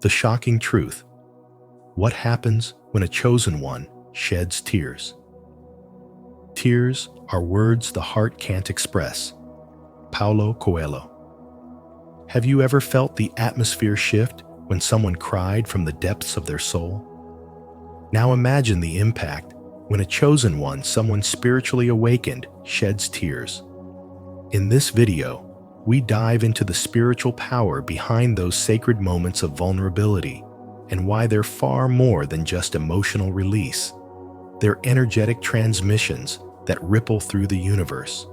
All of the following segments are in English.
The shocking truth. What happens when a chosen one sheds tears? Tears are words the heart can't express. Paulo Coelho. Have you ever felt the atmosphere shift when someone cried from the depths of their soul? Now imagine the impact when a chosen one, someone spiritually awakened, sheds tears. In this video, we dive into the spiritual power behind those sacred moments of vulnerability and why they're far more than just emotional release. They're energetic transmissions that ripple through the universe.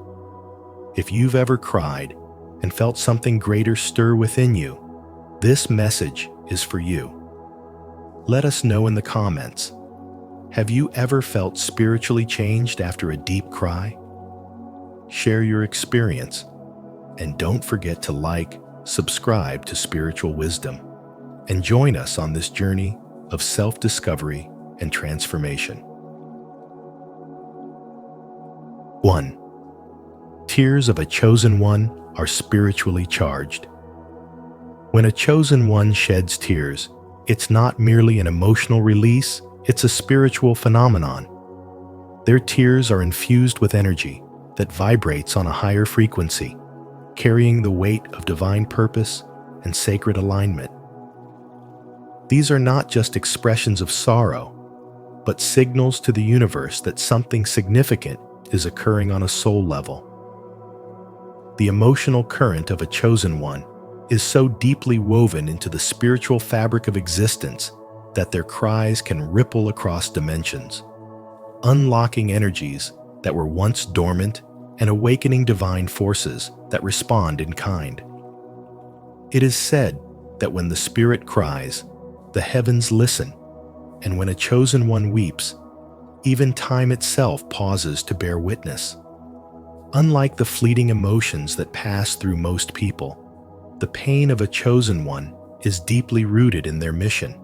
If you've ever cried and felt something greater stir within you, this message is for you. Let us know in the comments. Have you ever felt spiritually changed after a deep cry? Share your experience, and don't forget to like, subscribe to Spiritual Wisdom, and join us on this journey of self-discovery and transformation. 1. Tears of a chosen one are spiritually charged. When a chosen one sheds tears, it's not merely an emotional release, it's a spiritual phenomenon. Their tears are infused with energy that vibrates on a higher frequency, carrying the weight of divine purpose and sacred alignment. These are not just expressions of sorrow, but signals to the universe that something significant is occurring on a soul level. The emotional current of a chosen one is so deeply woven into the spiritual fabric of existence that their cries can ripple across dimensions, unlocking energies that were once dormant and awakening divine forces that respond in kind. It is said that when the spirit cries, the heavens listen, and when a chosen one weeps, even time itself pauses to bear witness. Unlike the fleeting emotions that pass through most people, the pain of a chosen one is deeply rooted in their mission.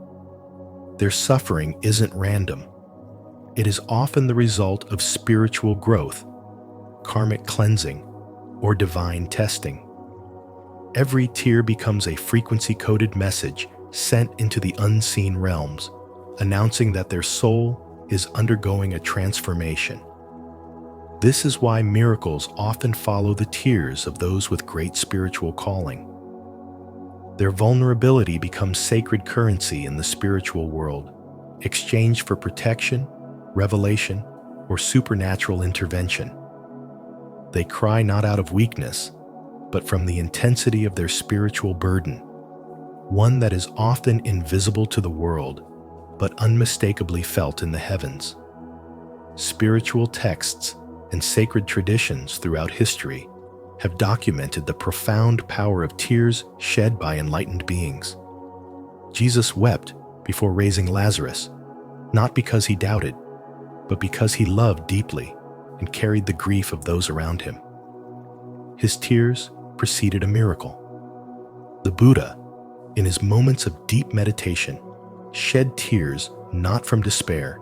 Their suffering isn't random. It is often the result of spiritual growth, karmic cleansing, or divine testing. Every tear becomes a frequency-coded message sent into the unseen realms, announcing that their soul is undergoing a transformation. This is why miracles often follow the tears of those with great spiritual calling. Their vulnerability becomes sacred currency in the spiritual world, exchanged for protection, revelation, or supernatural intervention. They cry not out of weakness, but from the intensity of their spiritual burden, one that is often invisible to the world, but unmistakably felt in the heavens. Spiritual texts and sacred traditions throughout history have documented the profound power of tears shed by enlightened beings. Jesus wept before raising Lazarus, not because he doubted, but because he loved deeply and carried the grief of those around him. His tears preceded a miracle. The Buddha, in his moments of deep meditation, shed tears not from despair,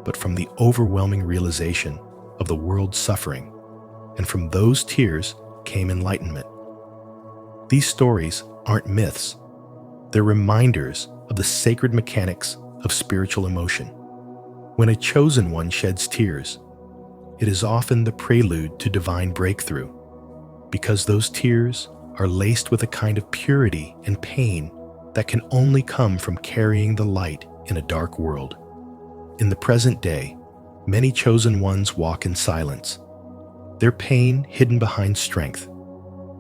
but from the overwhelming realization of the world's suffering, and from those tears came enlightenment. These stories aren't myths. They're reminders of the sacred mechanics of spiritual emotion. When a chosen one sheds tears, it is often the prelude to divine breakthrough, because those tears are laced with a kind of purity and pain that can only come from carrying the light in a dark world. In the present day, many chosen ones walk in silence, their pain hidden behind strength,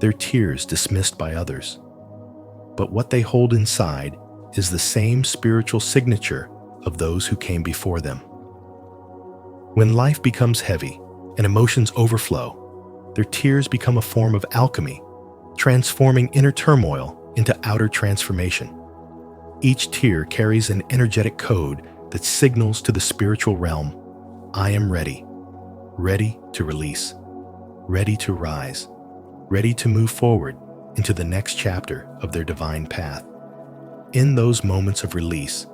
their tears dismissed by others. But what they hold inside is the same spiritual signature of those who came before them. When life becomes heavy and emotions overflow, their tears become a form of alchemy, transforming inner turmoil into outer transformation. Each tear carries an energetic code that signals to the spiritual realm, I am ready, ready to release, ready to rise, ready to move forward into the next chapter of their divine path. In those moments of release,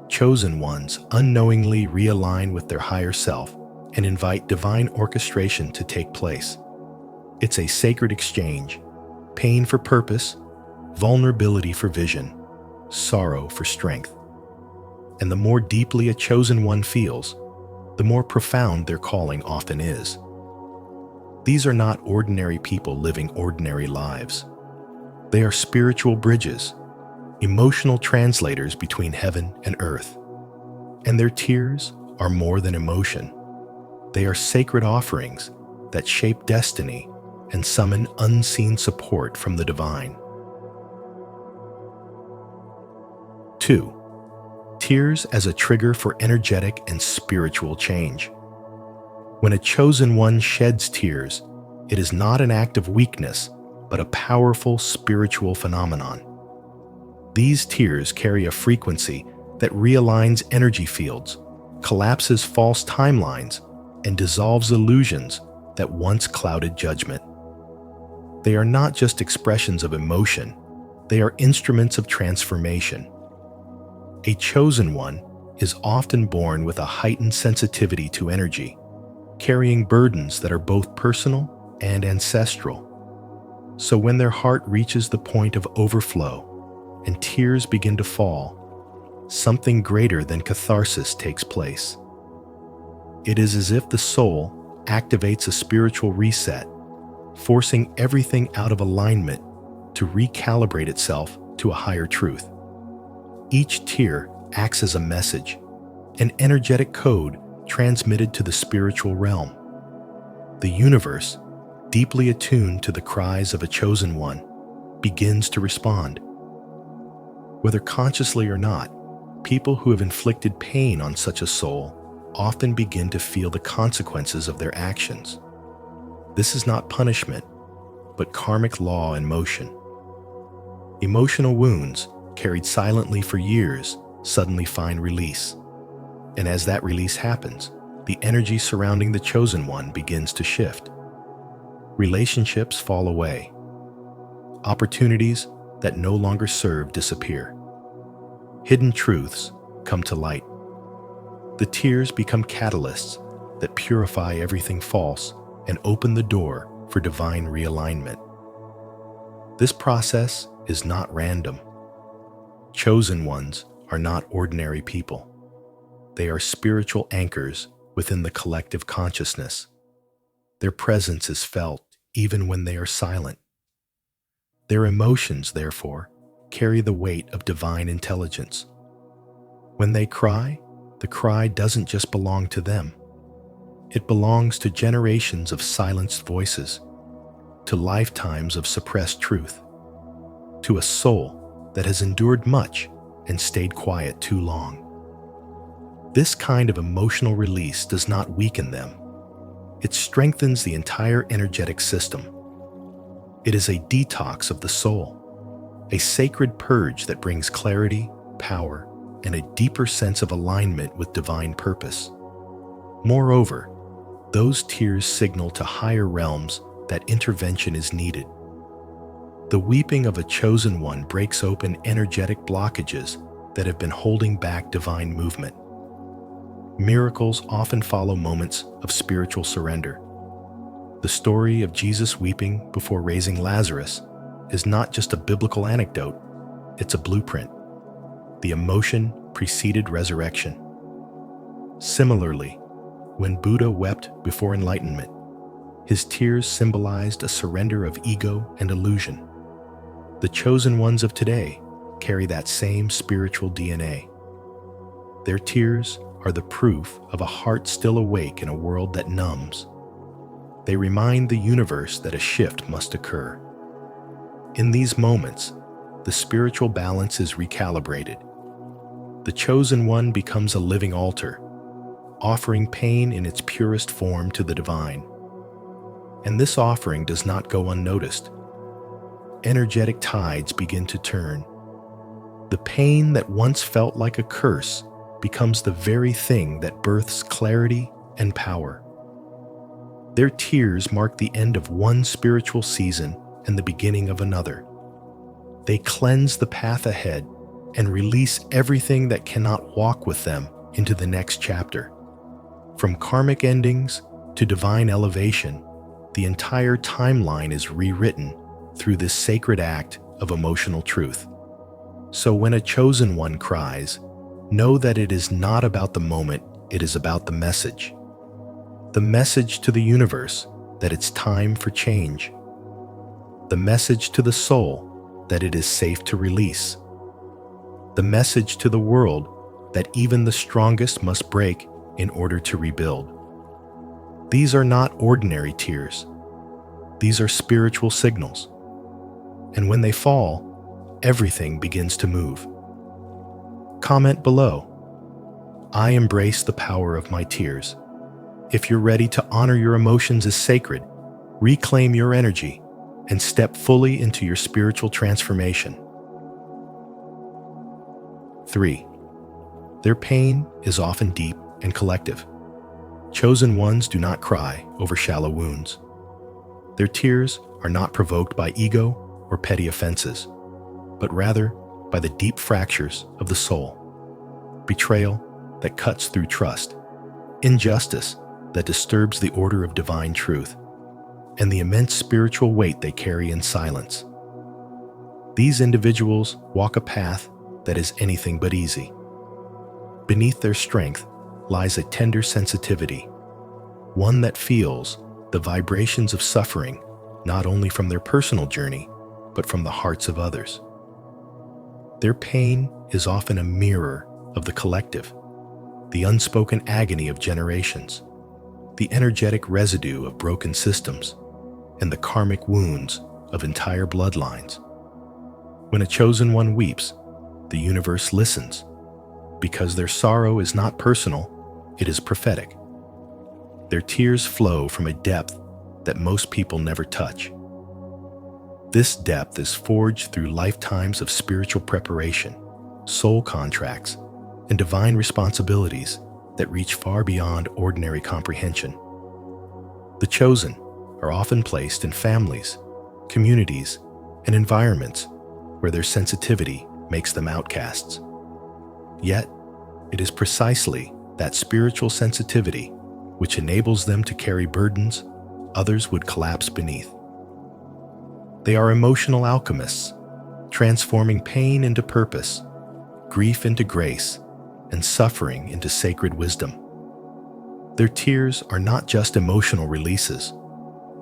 chosen ones unknowingly realign with their higher self and invite divine orchestration to take place. It's a sacred exchange, pain for purpose, vulnerability for vision, sorrow for strength. And the more deeply a chosen one feels, the more profound their calling often is. These are not ordinary people living ordinary lives. They are spiritual bridges, emotional translators between heaven and earth. And their tears are more than emotion. They are sacred offerings that shape destiny and summon unseen support from the divine. 2. Tears as a trigger for energetic and spiritual change. When a chosen one sheds tears, it is not an act of weakness, but a powerful spiritual phenomenon. These tears carry a frequency that realigns energy fields, collapses false timelines, and dissolves illusions that once clouded judgment. They are not just expressions of emotion, they are instruments of transformation. A chosen one is often born with a heightened sensitivity to energy, carrying burdens that are both personal and ancestral. So when their heart reaches the point of overflow and tears begin to fall, something greater than catharsis takes place. It is as if the soul activates a spiritual reset, forcing everything out of alignment to recalibrate itself to a higher truth. Each tear acts as a message, an energetic code transmitted to the spiritual realm. The universe, deeply attuned to the cries of a chosen one, begins to respond. Whether consciously or not, people who have inflicted pain on such a soul often begin to feel the consequences of their actions. This is not punishment, but karmic law in motion. Emotional wounds, carried silently for years, suddenly find release. And as that release happens, the energy surrounding the chosen one begins to shift. Relationships fall away. Opportunities that no longer serve disappear. Hidden truths come to light. The tears become catalysts that purify everything false and open the door for divine realignment. This process is not random. Chosen ones are not ordinary people. They are spiritual anchors within the collective consciousness. Their presence is felt even when they are silent. Their emotions, therefore, carry the weight of divine intelligence. When they cry, the cry doesn't just belong to them. It belongs to generations of silenced voices, to lifetimes of suppressed truth, to a soul that has endured much and stayed quiet too long. This kind of emotional release does not weaken them. It strengthens the entire energetic system. It is a detox of the soul, a sacred purge that brings clarity, power, and a deeper sense of alignment with divine purpose. Moreover, those tears signal to higher realms that intervention is needed. The weeping of a chosen one breaks open energetic blockages that have been holding back divine movement. Miracles often follow moments of spiritual surrender. The story of Jesus weeping before raising Lazarus is not just a biblical anecdote, it's a blueprint. The emotion preceded resurrection. Similarly, when Buddha wept before enlightenment, his tears symbolized a surrender of ego and illusion. The chosen ones of today carry that same spiritual DNA. Their tears are the proof of a heart still awake in a world that numbs. They remind the universe that a shift must occur. In these moments, the spiritual balance is recalibrated. The chosen one becomes a living altar, offering pain in its purest form to the divine. And this offering does not go unnoticed. Energetic tides begin to turn. The pain that once felt like a curse becomes the very thing that births clarity and power. Their tears mark the end of one spiritual season and the beginning of another. They cleanse the path ahead and release everything that cannot walk with them into the next chapter. From karmic endings to divine elevation, the entire timeline is rewritten through this sacred act of emotional truth. So when a chosen one cries, know that it is not about the moment, it is about the message. The message to the universe that it's time for change. The message to the soul that it is safe to release. The message to the world that even the strongest must break in order to rebuild. These are not ordinary tears. These are spiritual signals. And when they fall, everything begins to move. Comment below. I embrace the power of my tears. If you're ready to honor your emotions as sacred, reclaim your energy, and step fully into your spiritual transformation. 3. Their pain is often deep and collective. Chosen ones do not cry over shallow wounds. Their tears are not provoked by ego or petty offenses, but rather by the deep fractures of the soul. Betrayal that cuts through trust, injustice that disturbs the order of divine truth, and the immense spiritual weight they carry in silence. These individuals walk a path that is anything but easy. Beneath their strength lies a tender sensitivity, one that feels the vibrations of suffering not only from their personal journey, but from the hearts of others. Their pain is often a mirror of the collective, the unspoken agony of generations, the energetic residue of broken systems, and the karmic wounds of entire bloodlines. When a chosen one weeps, the universe listens, because their sorrow is not personal, it is prophetic. Their tears flow from a depth that most people never touch. This depth is forged through lifetimes of spiritual preparation, soul contracts, and divine responsibilities that reach far beyond ordinary comprehension. The chosen are often placed in families, communities, and environments where their sensitivity makes them outcasts. Yet, it is precisely that spiritual sensitivity which enables them to carry burdens others would collapse beneath. They are emotional alchemists, transforming pain into purpose, grief into grace, and suffering into sacred wisdom. Their tears are not just emotional releases.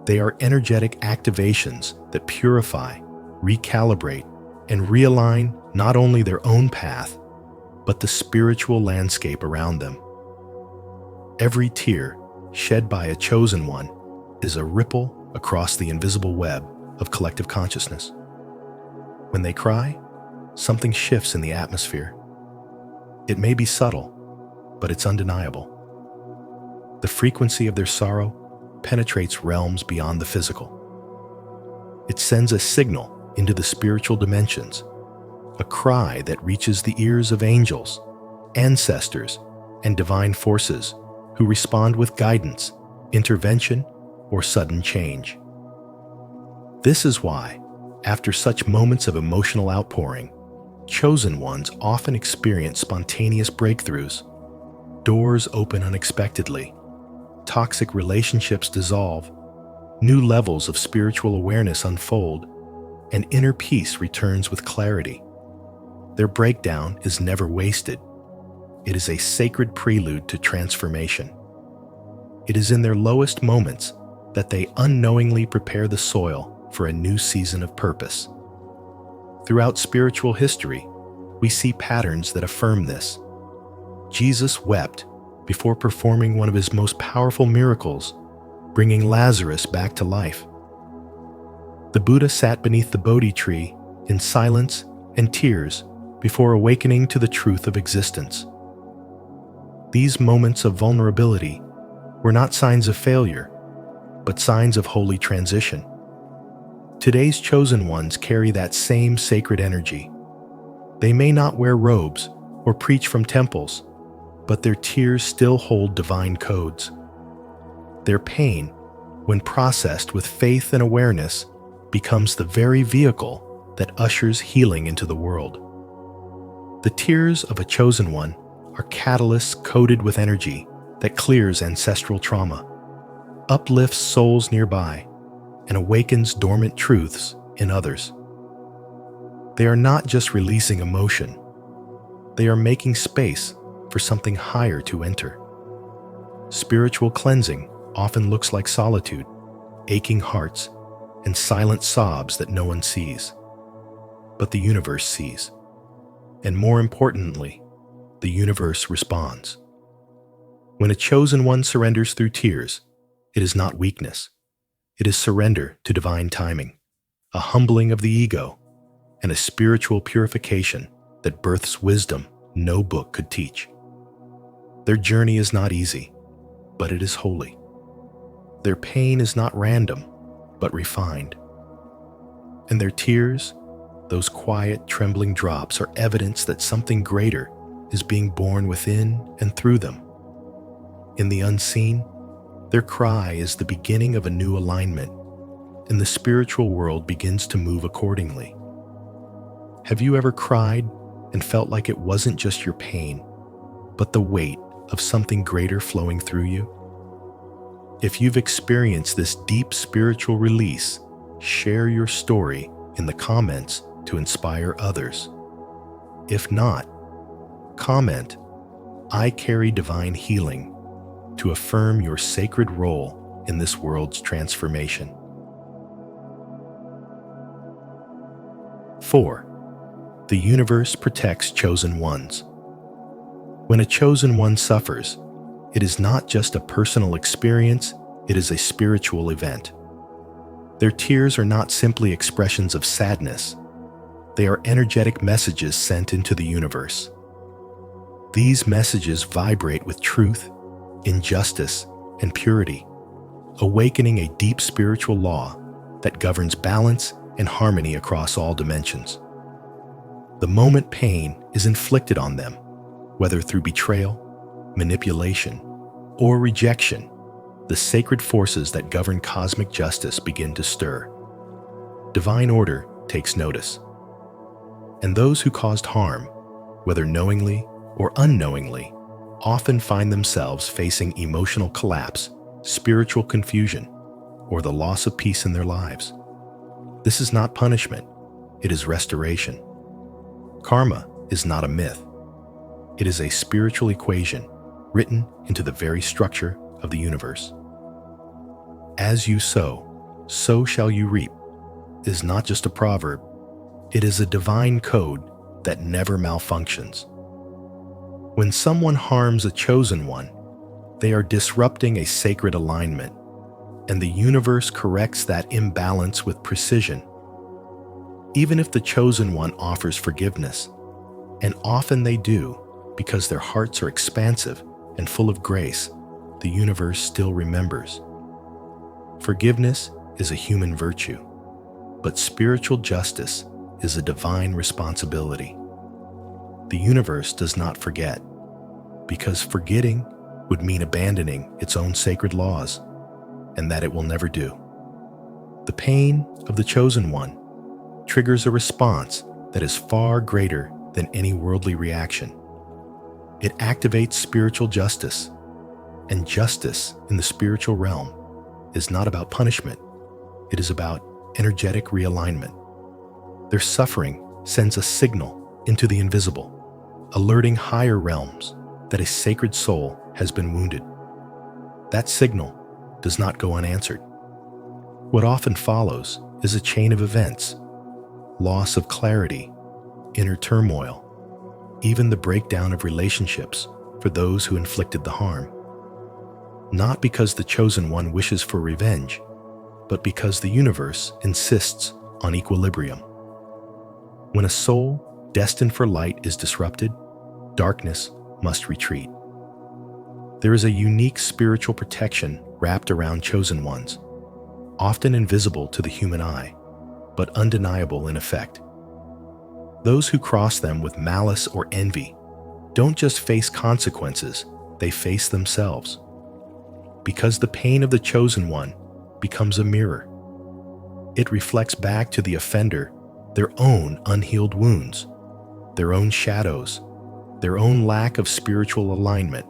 They are energetic activations that purify, recalibrate, and realign not only their own path, but the spiritual landscape around them. Every tear shed by a chosen one is a ripple across the invisible web of collective consciousness. When they cry, something shifts in the atmosphere. It may be subtle, but it's undeniable. The frequency of their sorrow penetrates realms beyond the physical. It sends a signal into the spiritual dimensions, a cry that reaches the ears of angels, ancestors, and divine forces who respond with guidance, intervention, or sudden change. This is why, after such moments of emotional outpouring, chosen ones often experience spontaneous breakthroughs. Doors open unexpectedly, toxic relationships dissolve, new levels of spiritual awareness unfold, and inner peace returns with clarity. Their breakdown is never wasted. It is a sacred prelude to transformation. It is in their lowest moments that they unknowingly prepare the soil for a new season of purpose. Throughout spiritual history, we see patterns that affirm this. Jesus wept before performing one of his most powerful miracles, bringing Lazarus back to life. The Buddha sat beneath the Bodhi tree in silence and tears before awakening to the truth of existence. These moments of vulnerability were not signs of failure, but signs of holy transition. Today's chosen ones carry that same sacred energy. They may not wear robes or preach from temples, but their tears still hold divine codes. Their pain, when processed with faith and awareness, becomes the very vehicle that ushers healing into the world. The tears of a chosen one are catalysts coated with energy that clears ancestral trauma, uplifts souls nearby, and awakens dormant truths in others. They are not just releasing emotion, they are making space for something higher to enter. Spiritual cleansing often looks like solitude, aching hearts, and silent sobs that no one sees. But the universe sees. And more importantly, the universe responds. When a chosen one surrenders through tears, it is not weakness. It is surrender to divine timing, a humbling of the ego, and a spiritual purification that births wisdom no book could teach. Their journey is not easy, but it is holy. Their pain is not random, but refined. And their tears, those quiet, trembling drops, are evidence that something greater is being born within and through them. In the unseen, their cry is the beginning of a new alignment, and the spiritual world begins to move accordingly. Have you ever cried and felt like it wasn't just your pain, but the weight of something greater flowing through you? If you've experienced this deep spiritual release, share your story in the comments to inspire others. If not, comment, "I carry divine healing," to affirm your sacred role in this world's transformation. 4. The universe protects chosen ones. When a chosen one suffers, it is not just a personal experience, it is a spiritual event. Their tears are not simply expressions of sadness. They are energetic messages sent into the universe. These messages vibrate with truth, injustice, and purity, awakening a deep spiritual law that governs balance and harmony across all dimensions. The moment pain is inflicted on them, whether through betrayal, manipulation, or rejection, the sacred forces that govern cosmic justice begin to stir. Divine order takes notice. And those who caused harm, whether knowingly or unknowingly, often find themselves facing emotional collapse, spiritual confusion, or the loss of peace in their lives. This is not punishment, it is restoration. Karma is not a myth. It is a spiritual equation written into the very structure of the universe. As you sow, so shall you reap is not just a proverb, it is a divine code that never malfunctions. When someone harms a chosen one, they are disrupting a sacred alignment, and the universe corrects that imbalance with precision. Even if the chosen one offers forgiveness, and often they do because their hearts are expansive and full of grace, the universe still remembers. Forgiveness is a human virtue, but spiritual justice is a divine responsibility. The universe does not forget, because forgetting would mean abandoning its own sacred laws, and that it will never do. The pain of the chosen one triggers a response that is far greater than any worldly reaction. It activates spiritual justice, and justice in the spiritual realm is not about punishment, it is about energetic realignment. Their suffering sends a signal into the invisible, alerting higher realms that a sacred soul has been wounded. That signal does not go unanswered. What often follows is a chain of events: loss of clarity, inner turmoil, even the breakdown of relationships for those who inflicted the harm. Not because the chosen one wishes for revenge, but because the universe insists on equilibrium. When a soul destined for light is disrupted, darkness must retreat. There is a unique spiritual protection wrapped around chosen ones, often invisible to the human eye, but undeniable in effect. Those who cross them with malice or envy don't just face consequences, they face themselves. Because the pain of the chosen one becomes a mirror. It reflects back to the offender their own unhealed wounds, their own shadows, their own lack of spiritual alignment.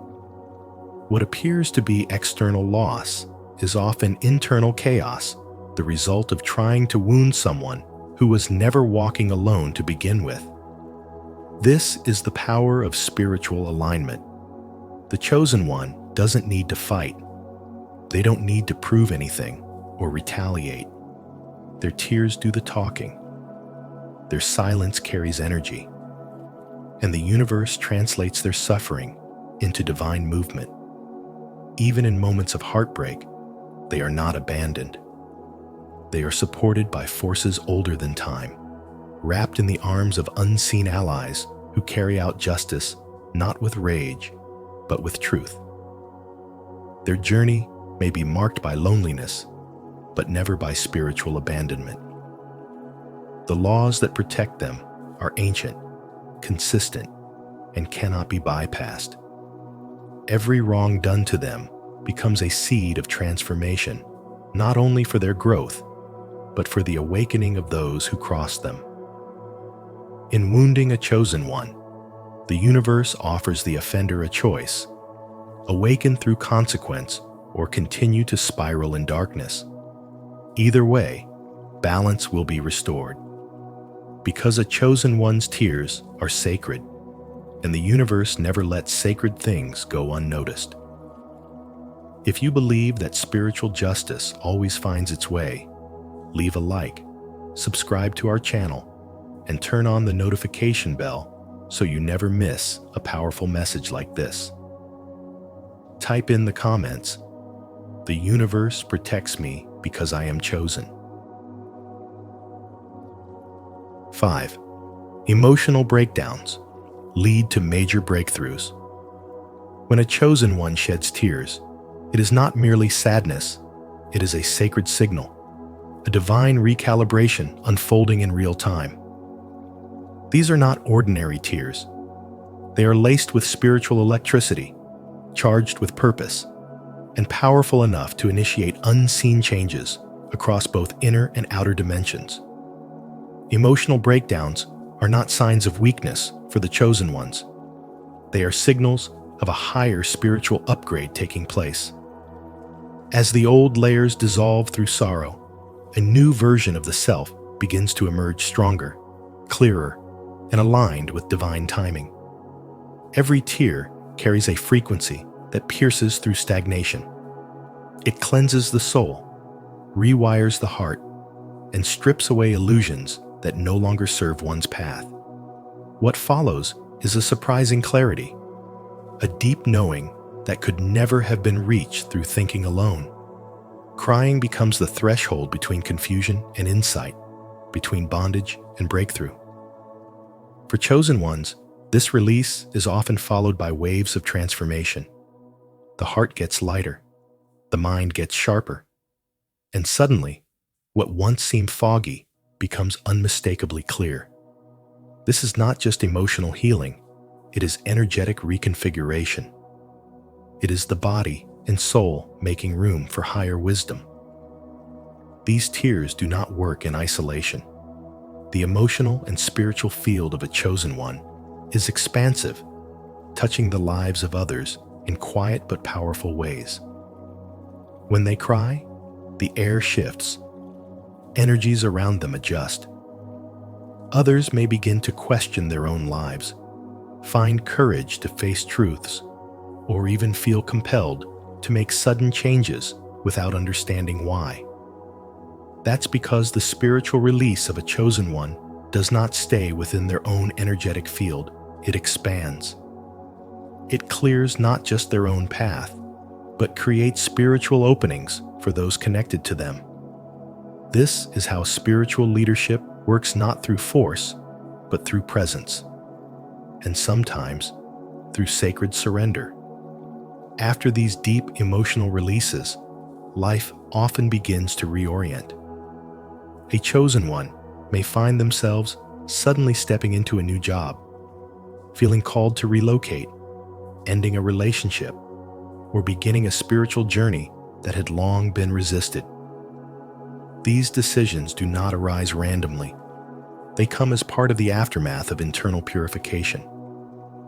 What appears to be external loss is often internal chaos, the result of trying to wound someone who was never walking alone to begin with. This is the power of spiritual alignment. The chosen one doesn't need to fight. They don't need to prove anything or retaliate. Their tears do the talking. Their silence carries energy. And the universe translates their suffering into divine movement. Even in moments of heartbreak, they are not abandoned. They are supported by forces older than time, wrapped in the arms of unseen allies who carry out justice not with rage, but with truth. Their journey may be marked by loneliness, but never by spiritual abandonment. The laws that protect them are ancient, consistent, and cannot be bypassed. Every wrong done to them becomes a seed of transformation, not only for their growth, but for the awakening of those who cross them. In wounding a chosen one, the universe offers the offender a choice: awaken through consequence or continue to spiral in darkness. Either way, balance will be restored. Because a chosen one's tears are sacred, and the universe never lets sacred things go unnoticed. If you believe that spiritual justice always finds its way, leave a like, subscribe to our channel, and turn on the notification bell so you never miss a powerful message like this. Type in the comments, "The universe protects me because I am chosen." 5. Emotional breakdowns lead to major breakthroughs. When a chosen one sheds tears, it is not merely sadness, it is a sacred signal, a divine recalibration unfolding in real time. These are not ordinary tears. They are laced with spiritual electricity, charged with purpose, and powerful enough to initiate unseen changes across both inner and outer dimensions. Emotional breakdowns are not signs of weakness for the chosen ones. They are signals of a higher spiritual upgrade taking place. As the old layers dissolve through sorrow, a new version of the self begins to emerge stronger, clearer, and aligned with divine timing. Every tear carries a frequency that pierces through stagnation. It cleanses the soul, rewires the heart, and strips away illusions that no longer serve one's path. What follows is a surprising clarity, a deep knowing that could never have been reached through thinking alone. Crying becomes the threshold between confusion and insight, between bondage and breakthrough. For chosen ones, this release is often followed by waves of transformation. The heart gets lighter, the mind gets sharper, and suddenly, what once seemed foggy becomes unmistakably clear. This is not just emotional healing, it is energetic reconfiguration. It is the body and soul making room for higher wisdom. These tears do not work in isolation. The emotional and spiritual field of a chosen one is expansive, touching the lives of others in quiet but powerful ways. When they cry, the air shifts. Energies around them adjust. Others may begin to question their own lives, find courage to face truths, or even feel compelled to make sudden changes without understanding why. That's because the spiritual release of a chosen one does not stay within their own energetic field, it expands. It clears not just their own path, but creates spiritual openings for those connected to them. This is how spiritual leadership works not through force, but through presence, and sometimes through sacred surrender. After these deep emotional releases, life often begins to reorient. A chosen one may find themselves suddenly stepping into a new job, feeling called to relocate, ending a relationship, or beginning a spiritual journey that had long been resisted. These decisions do not arise randomly. They come as part of the aftermath of internal purification.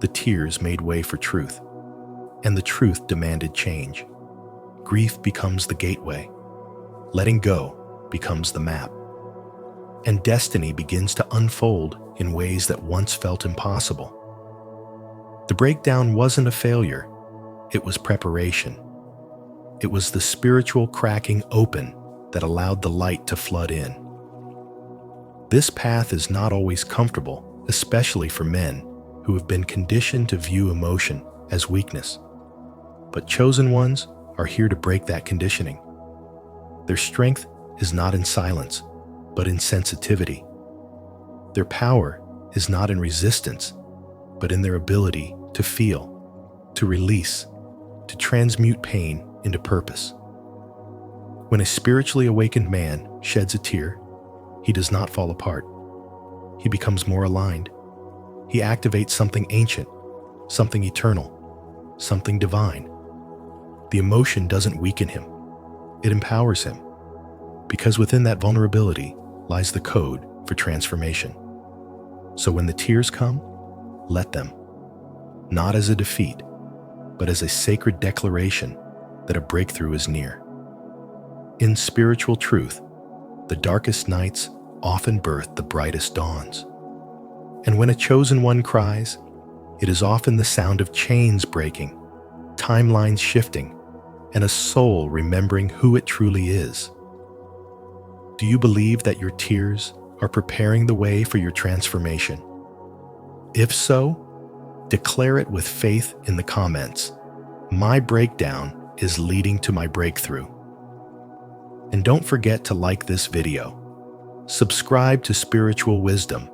The tears made way for truth, and the truth demanded change. Grief becomes the gateway. Letting go becomes the map. and destiny begins to unfold in ways that once felt impossible. The breakdown wasn't a failure, it was preparation. It was the spiritual cracking open that allowed the light to flood in. This path is not always comfortable, especially for men who have been conditioned to view emotion as weakness. But chosen ones are here to break that conditioning. Their strength is not in silence, but in sensitivity. Their power is not in resistance, but in their ability to feel, to release, to transmute pain into purpose. When a spiritually awakened man sheds a tear, he does not fall apart. He becomes more aligned. He activates something ancient, something eternal, something divine. The emotion doesn't weaken him. It empowers him, because within that vulnerability lies the code for transformation. So when the tears come, let them, not as a defeat, but as a sacred declaration that a breakthrough is near. In spiritual truth, the darkest nights often birth the brightest dawns. And when a chosen one cries, it is often the sound of chains breaking, timelines shifting, and a soul remembering who it truly is. Do you believe that your tears are preparing the way for your transformation? If so, declare it with faith in the comments. My breakdown is leading to my breakthrough. And don't forget to like this video, subscribe to Spiritual Wisdom,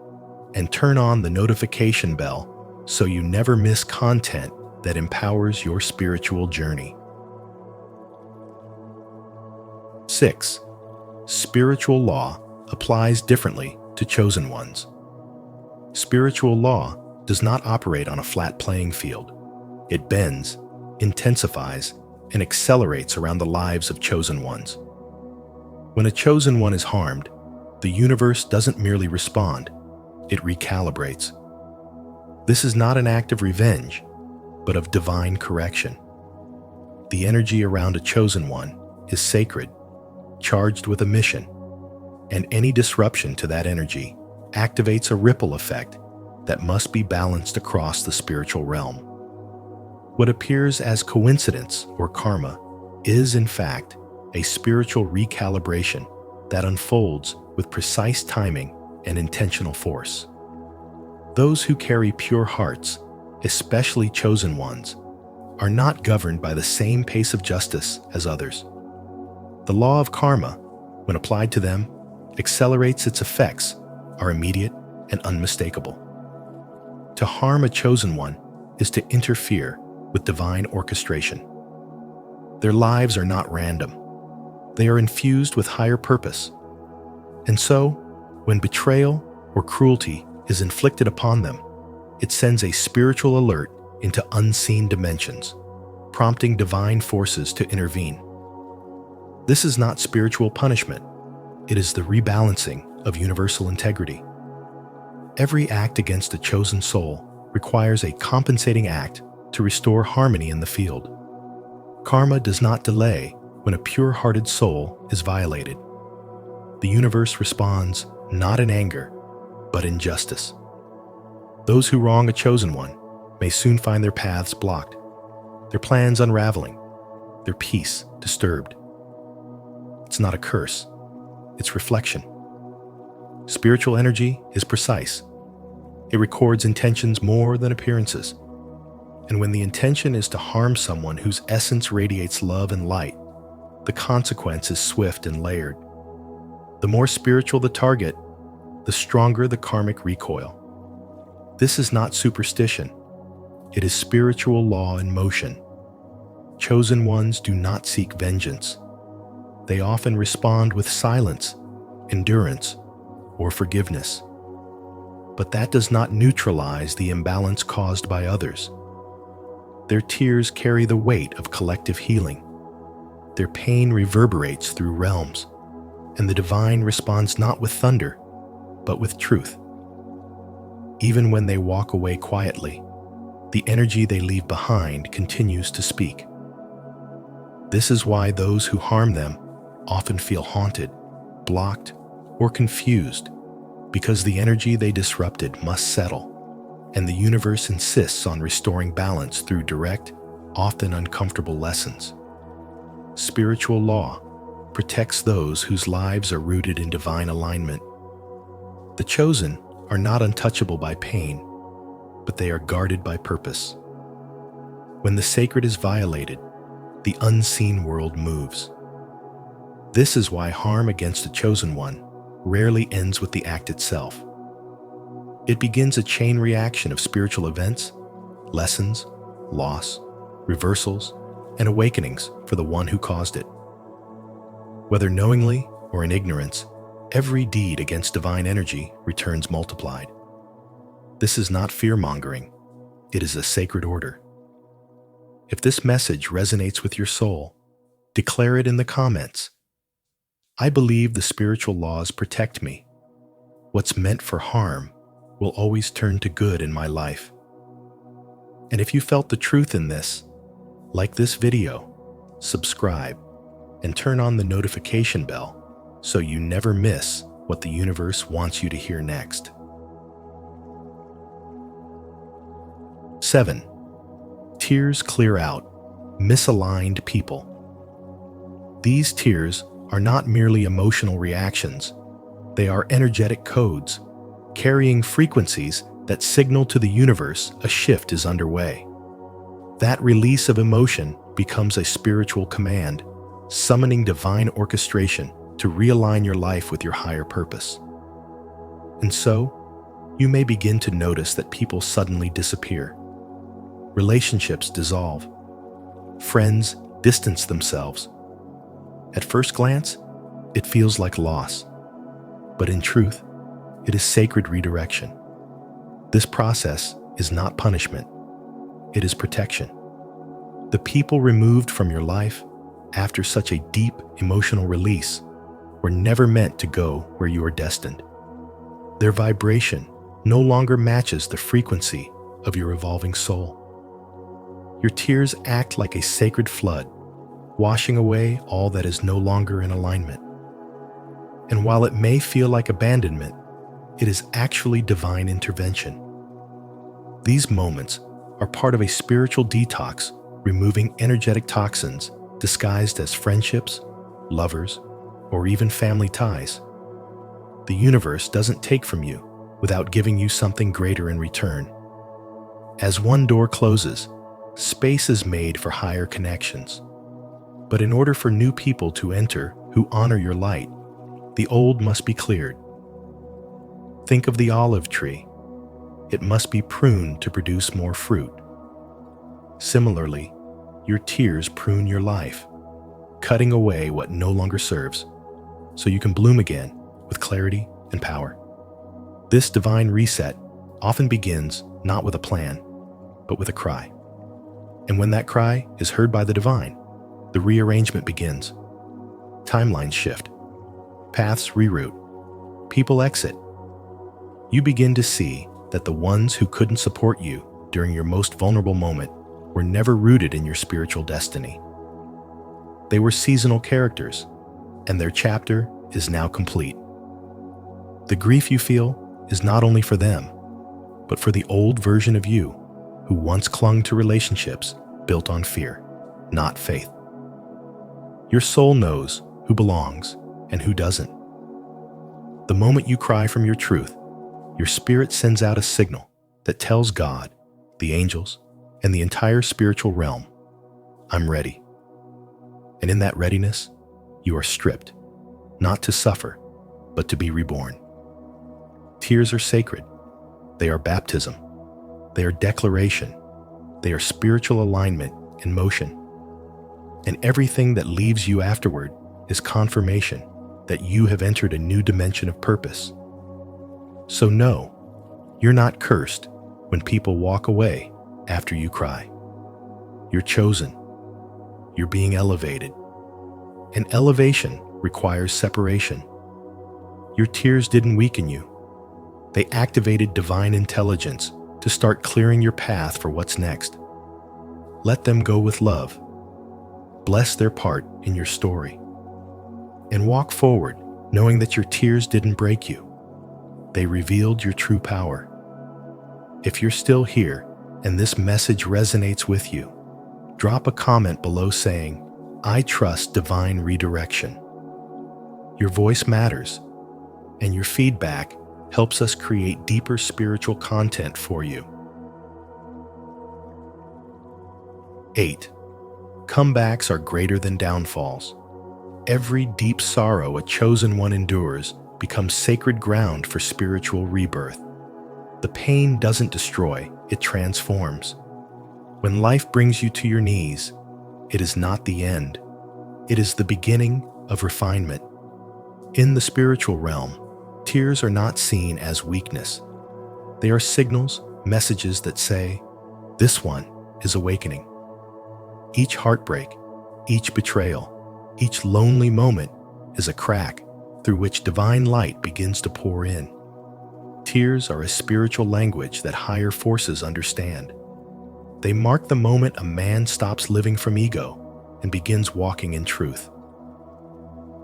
and turn on the notification bell so you never miss content that empowers your spiritual journey. 6. Spiritual law applies differently to chosen ones. Spiritual law does not operate on a flat playing field. It bends, intensifies, and accelerates around the lives of chosen ones. When a chosen one is harmed, the universe doesn't merely respond, it recalibrates. This is not an act of revenge, but of divine correction. The energy around a chosen one is sacred, charged with a mission, and any disruption to that energy activates a ripple effect that must be balanced across the spiritual realm. What appears as coincidence or karma is, in fact, a spiritual recalibration that unfolds with precise timing and intentional force. Those who carry pure hearts, especially chosen ones, are not governed by the same pace of justice as others. The law of karma, when applied to them, accelerates. Its effects are immediate and unmistakable. To harm a chosen one is to interfere with divine orchestration. Their lives are not random. They are infused with higher purpose. And so, when betrayal or cruelty is inflicted upon them, it sends a spiritual alert into unseen dimensions, prompting divine forces to intervene. This is not spiritual punishment. It is the rebalancing of universal integrity. Every act against a chosen soul requires a compensating act to restore harmony in the field. Karma does not delay when a pure-hearted soul is violated. The universe responds not in anger, but in justice. Those who wrong a chosen one may soon find their paths blocked, their plans unraveling, their peace disturbed. It's not a curse, it's reflection. Spiritual energy is precise. It records intentions more than appearances. And when the intention is to harm someone whose essence radiates love and light, the consequence is swift and layered. The more spiritual the target, the stronger the karmic recoil. This is not superstition. It is spiritual law in motion. Chosen ones do not seek vengeance. They often respond with silence, endurance, or forgiveness. But that does not neutralize the imbalance caused by others. Their tears carry the weight of collective healing. Their pain reverberates through realms, and the divine responds not with thunder, but with truth. Even when they walk away quietly, the energy they leave behind continues to speak. This is why those who harm them often feel haunted, blocked, or confused because the energy they disrupted must settle, and the universe insists on restoring balance through direct, often uncomfortable lessons. Spiritual law protects those whose lives are rooted in divine alignment. The chosen are not untouchable by pain, but they are guarded by purpose. When the sacred is violated, the unseen world moves. This is why harm against a chosen one rarely ends with the act itself. It begins a chain reaction of spiritual events, lessons, loss, reversals, and awakenings for the one who caused it. Whether knowingly or in ignorance, every deed against divine energy returns multiplied. This is not fear-mongering, it is a sacred order. If this message resonates with your soul, declare it in the comments. I believe the spiritual laws protect me. What's meant for harm will always turn to good in my life. And if you felt the truth in this, like this video, subscribe, and turn on the notification bell so you never miss what the universe wants you to hear next. 7. Tears clear out misaligned people. These tears are not merely emotional reactions. They are energetic codes, carrying frequencies that signal to the universe a shift is underway. That release of emotion becomes a spiritual command, summoning divine orchestration to realign your life with your higher purpose. And so, you may begin to notice that people suddenly disappear. Relationships dissolve. Friends distance themselves. At first glance, it feels like loss. But in truth, it is sacred redirection. This process is not punishment. It is protection. The people removed from your life after such a deep emotional release were never meant to go where you are destined. Their vibration no longer matches the frequency of your evolving soul. Your tears act like a sacred flood, washing away all that is no longer in alignment. And while it may feel like abandonment, it is actually divine intervention. These moments are part of a spiritual detox, removing energetic toxins disguised as friendships, lovers, or even family ties. The universe doesn't take from you without giving you something greater in return. As one door closes, space is made for higher connections. But in order for new people to enter who honor your light, the old must be cleared. Think of the olive tree. It must be pruned to produce more fruit. Similarly, your tears prune your life, cutting away what no longer serves, so you can bloom again with clarity and power. This divine reset often begins not with a plan, but with a cry. And when that cry is heard by the divine, the rearrangement begins. Timelines shift. Paths reroute. People exit. You begin to see that the ones who couldn't support you during your most vulnerable moment were never rooted in your spiritual destiny. They were seasonal characters, and their chapter is now complete. The grief you feel is not only for them, but for the old version of you who once clung to relationships built on fear, not faith. Your soul knows who belongs and who doesn't. The moment you cry from your truth, your spirit sends out a signal that tells God, the angels, and the entire spiritual realm, I'm ready. And in that readiness, you are stripped, not to suffer, but to be reborn. Tears are sacred. They are baptism. They are declaration. They are spiritual alignment in motion. And everything that leaves you afterward is confirmation that you have entered a new dimension of purpose. So no, you're not cursed when people walk away after you cry. You're chosen. You're being elevated. And elevation requires separation. Your tears didn't weaken you. They activated divine intelligence to start clearing your path for what's next. Let them go with love. Bless their part in your story. And walk forward knowing that your tears didn't break you. They revealed your true power. If you're still here and this message resonates with you, drop a comment below saying, "I trust divine redirection." Your voice matters, and your feedback helps us create deeper spiritual content for you. 8. Comebacks are greater than downfalls. Every deep sorrow a chosen one endures becomes sacred ground for spiritual rebirth. The pain doesn't destroy, it transforms. When life brings you to your knees, it is not the end. It is the beginning of refinement. In the spiritual realm, tears are not seen as weakness. They are signals, messages that say, "This one is awakening." Each heartbreak, each betrayal, each lonely moment is a crack through which divine light begins to pour in. Tears are a spiritual language that higher forces understand. They mark the moment a man stops living from ego and begins walking in truth.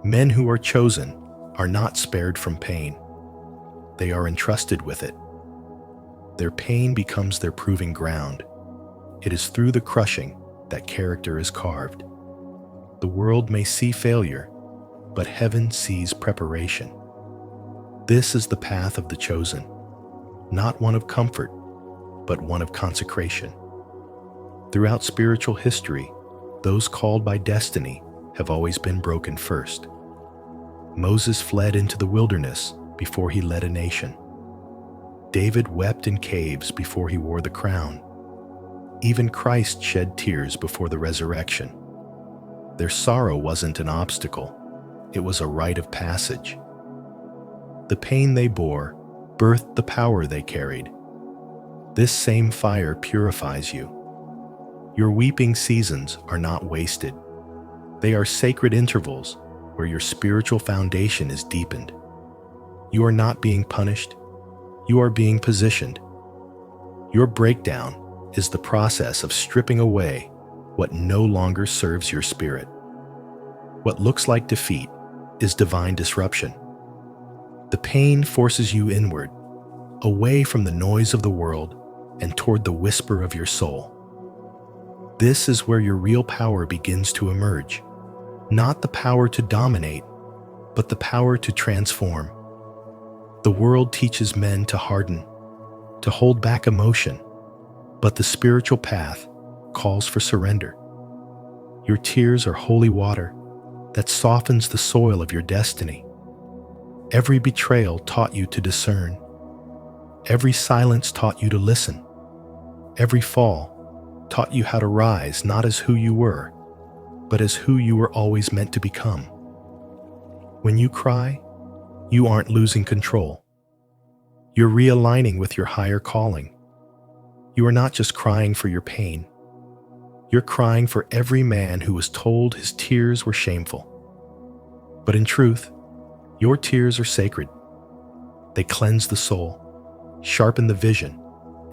Men who are chosen are not spared from pain. They are entrusted with it. Their pain becomes their proving ground. It is through the crushing that character is carved. The world may see failure, but heaven sees preparation. This is the path of the chosen, not one of comfort, but one of consecration. Throughout spiritual history, those called by destiny have always been broken first. Moses fled into the wilderness before he led a nation. David wept in caves before he wore the crown. Even Christ shed tears before the resurrection. Their sorrow wasn't an obstacle, it was a rite of passage. The pain they bore birthed the power they carried. This same fire purifies you. Your weeping seasons are not wasted. They are sacred intervals where your spiritual foundation is deepened. You are not being punished, you are being positioned. Your breakdown is the process of stripping away what no longer serves your spirit. What looks like defeat is divine disruption. The pain forces you inward, away from the noise of the world and toward the whisper of your soul. This is where your real power begins to emerge. Not the power to dominate, but the power to transform. The world teaches men to harden, to hold back emotion, but the spiritual path calls for surrender. Your tears are holy water that softens the soil of your destiny. Every betrayal taught you to discern. Every silence taught you to listen. Every fall taught you how to rise not as who you were, but as who you were always meant to become. When you cry, you aren't losing control. You're realigning with your higher calling. You are not just crying for your pain. You're crying for every man who was told his tears were shameful. But in truth, your tears are sacred. They cleanse the soul, sharpen the vision,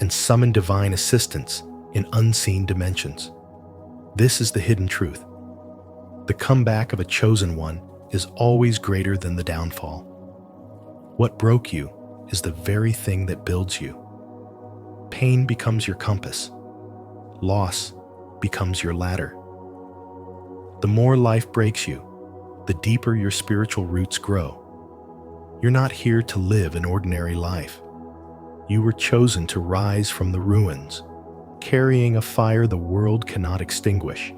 and summon divine assistance in unseen dimensions. This is the hidden truth. The comeback of a chosen one is always greater than the downfall. What broke you is the very thing that builds you. Pain becomes your compass. Loss becomes your ladder. The more life breaks you, the deeper your spiritual roots grow. You're not here to live an ordinary life. You were chosen to rise from the ruins, carrying a fire the world cannot extinguish.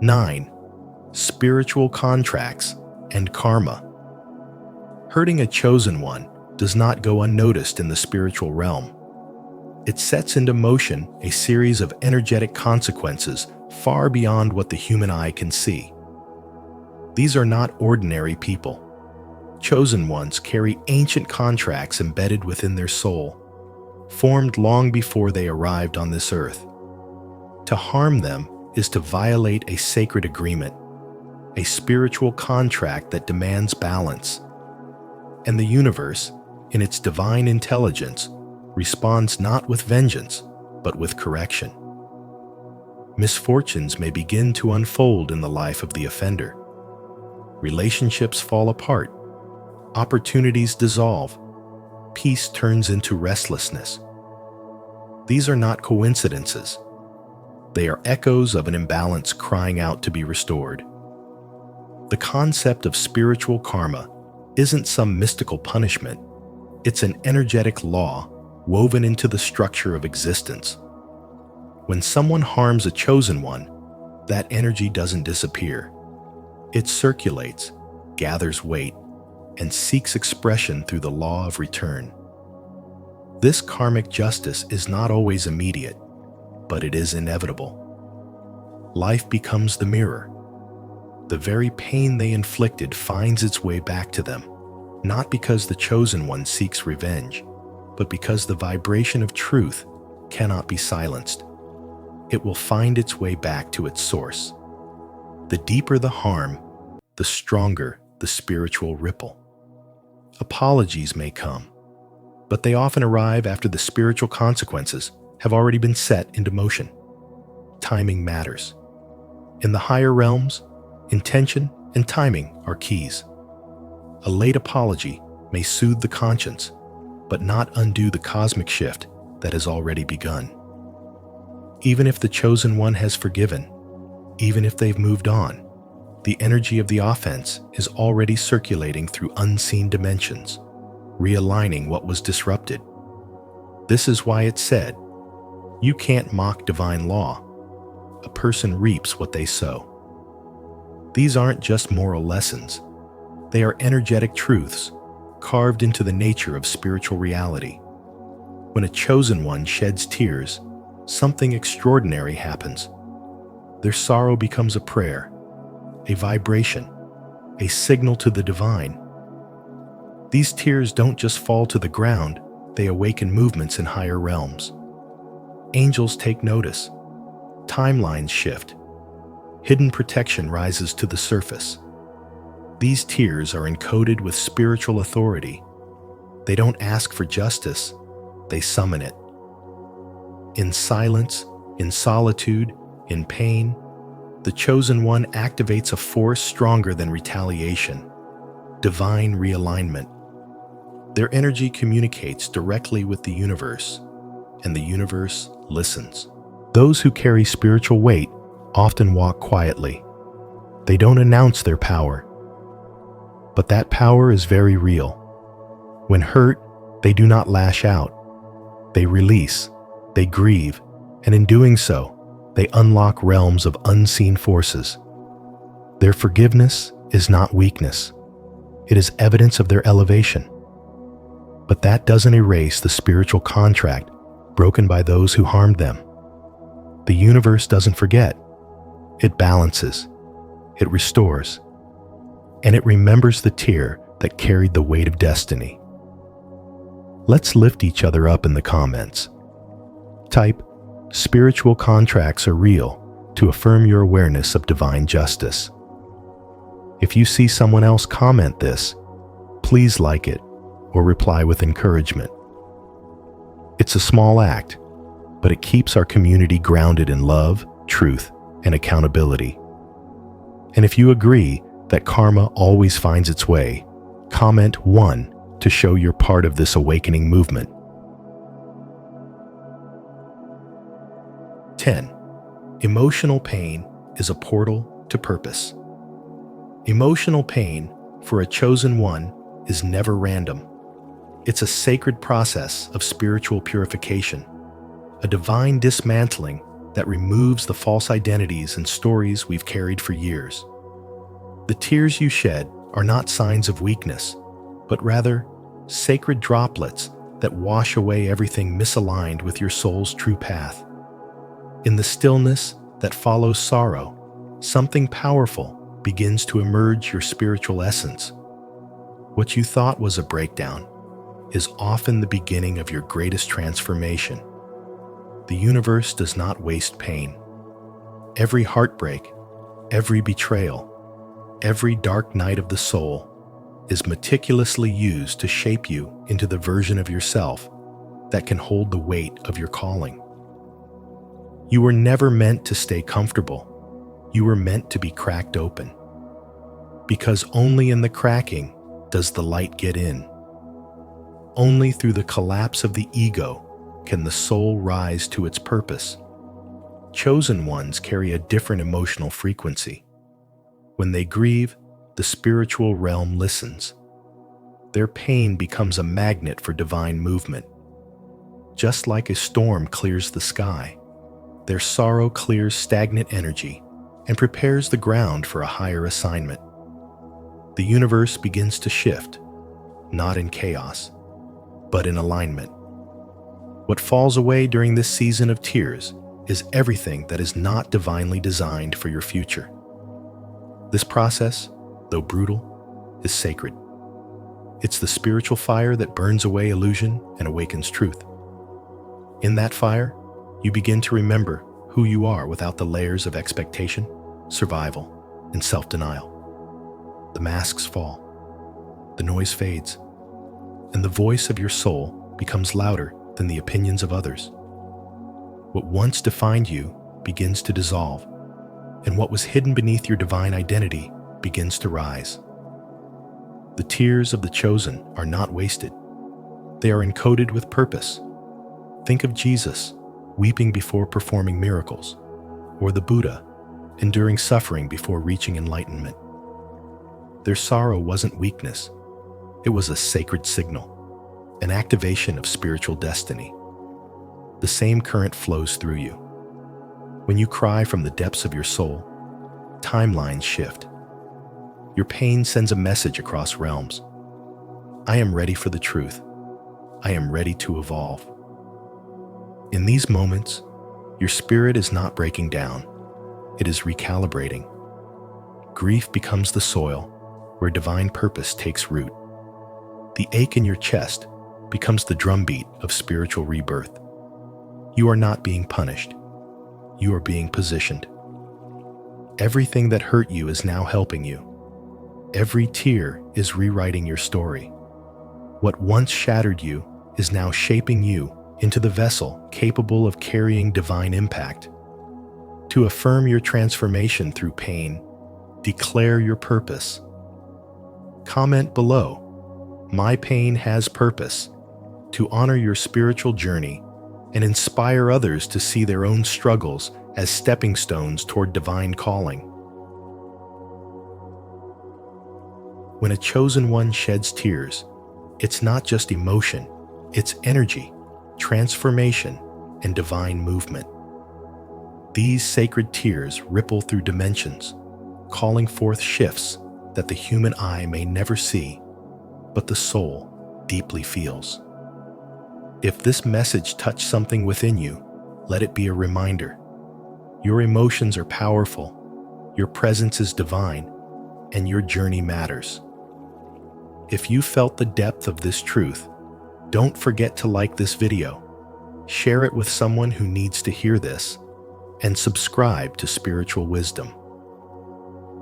9. Spiritual contracts and karma. Hurting a chosen one does not go unnoticed in the spiritual realm. It sets into motion a series of energetic consequences far beyond what the human eye can see. These are not ordinary people. Chosen ones carry ancient contracts embedded within their soul, formed long before they arrived on this earth. To harm them is to violate a sacred agreement, a spiritual contract that demands balance. And the universe, in its divine intelligence, responds not with vengeance, but with correction. Misfortunes may begin to unfold in the life of the offender. Relationships fall apart, Opportunities dissolve. Peace turns into restlessness. These are not coincidences. They are echoes of an imbalance crying out to be restored. The concept of spiritual karma isn't some mystical punishment. It's an energetic law woven into the structure of existence. When someone harms a chosen one, that energy doesn't disappear. It circulates, gathers weight, and seeks expression through the law of return. This karmic justice is not always immediate, but it is inevitable. Life becomes the mirror. The very pain they inflicted finds its way back to them, not because the chosen one seeks revenge, but because the vibration of truth cannot be silenced. It will find its way back to its source. The deeper the harm, the stronger the spiritual ripple. Apologies may come, but they often arrive after the spiritual consequences have already been set into motion. Timing matters. In the higher realms, intention and timing are keys. A late apology may soothe the conscience, but not undo the cosmic shift that has already begun. Even if the chosen one has forgiven, even if they've moved on, the energy of the offense is already circulating through unseen dimensions, realigning what was disrupted. This is why it's said, "You can't mock divine law. A person reaps what they sow." These aren't just moral lessons. They are energetic truths carved into the nature of spiritual reality. When a chosen one sheds tears, something extraordinary happens. Their sorrow becomes a prayer, a vibration, a signal to the divine. These tears don't just fall to the ground, they awaken movements in higher realms. Angels take notice. Timelines shift. Hidden protection rises to the surface. These tears are encoded with spiritual authority. They don't ask for justice, they summon it. In silence, in solitude, in pain, the chosen one activates a force stronger than retaliation, divine realignment. Their energy communicates directly with the universe, and the universe listens. Those who carry spiritual weight often walk quietly. They don't announce their power, but that power is very real. When hurt, they do not lash out. They release, they grieve, and in doing so, they unlock realms of unseen forces. Their forgiveness is not weakness. It is evidence of their elevation. But that doesn't erase the spiritual contract broken by those who harmed them. The universe doesn't forget. It balances, it restores, and it remembers the tear that carried the weight of destiny. Let's lift each other up in the comments. Type, "Spiritual contracts are real," to affirm your awareness of divine justice. If you see someone else comment this, please like it or reply with encouragement. It's a small act, but it keeps our community grounded in love, truth, and accountability. And if you agree that karma always finds its way, comment 1 to show you're part of this awakening movement. 10. Emotional pain is a portal to purpose. Emotional pain for a chosen one is never random. It's a sacred process of spiritual purification, a divine dismantling that removes the false identities and stories we've carried for years. The tears you shed are not signs of weakness, but rather sacred droplets that wash away everything misaligned with your soul's true path. In the stillness that follows sorrow, something powerful begins to emerge, your spiritual essence. What you thought was a breakdown is often the beginning of your greatest transformation. The universe does not waste pain. Every heartbreak, every betrayal, every dark night of the soul is meticulously used to shape you into the version of yourself that can hold the weight of your calling. You were never meant to stay comfortable. You were meant to be cracked open. Because only in the cracking does the light get in. Only through the collapse of the ego can the soul rise to its purpose. Chosen ones carry a different emotional frequency. When they grieve, the spiritual realm listens. Their pain becomes a magnet for divine movement. Just like a storm clears the sky, their sorrow clears stagnant energy and prepares the ground for a higher assignment. The universe begins to shift, not in chaos, but in alignment. What falls away during this season of tears is everything that is not divinely designed for your future. This process, though brutal, is sacred. It's the spiritual fire that burns away illusion and awakens truth. In that fire, you begin to remember who you are without the layers of expectation, survival, and self-denial. The masks fall, the noise fades, and the voice of your soul becomes louder than the opinions of others. What once defined you begins to dissolve, and what was hidden beneath your divine identity begins to rise. The tears of the chosen are not wasted. They are encoded with purpose. Think of Jesus weeping before performing miracles, or the Buddha enduring suffering before reaching enlightenment. Their sorrow wasn't weakness. It was a sacred signal, an activation of spiritual destiny. The same current flows through you. When you cry from the depths of your soul, timelines shift. Your pain sends a message across realms. I am ready for the truth. I am ready to evolve. In these moments, your spirit is not breaking down. It is recalibrating. Grief becomes the soil where divine purpose takes root. The ache in your chest becomes the drumbeat of spiritual rebirth. You are not being punished. You are being positioned. Everything that hurt you is now helping you. Every tear is rewriting your story. What once shattered you is now shaping you into the vessel capable of carrying divine impact. To affirm your transformation through pain, declare your purpose. Comment below, "My pain has purpose," to honor your spiritual journey and inspire others to see their own struggles as stepping stones toward divine calling. When a chosen one sheds tears, it's not just emotion, it's energy, transformation, and divine movement. These sacred tears ripple through dimensions, calling forth shifts that the human eye may never see, but the soul deeply feels. If this message touched something within you, let it be a reminder. Your emotions are powerful, your presence is divine, and your journey matters. If you felt the depth of this truth, don't forget to like this video, share it with someone who needs to hear this, and subscribe to Spiritual Wisdom.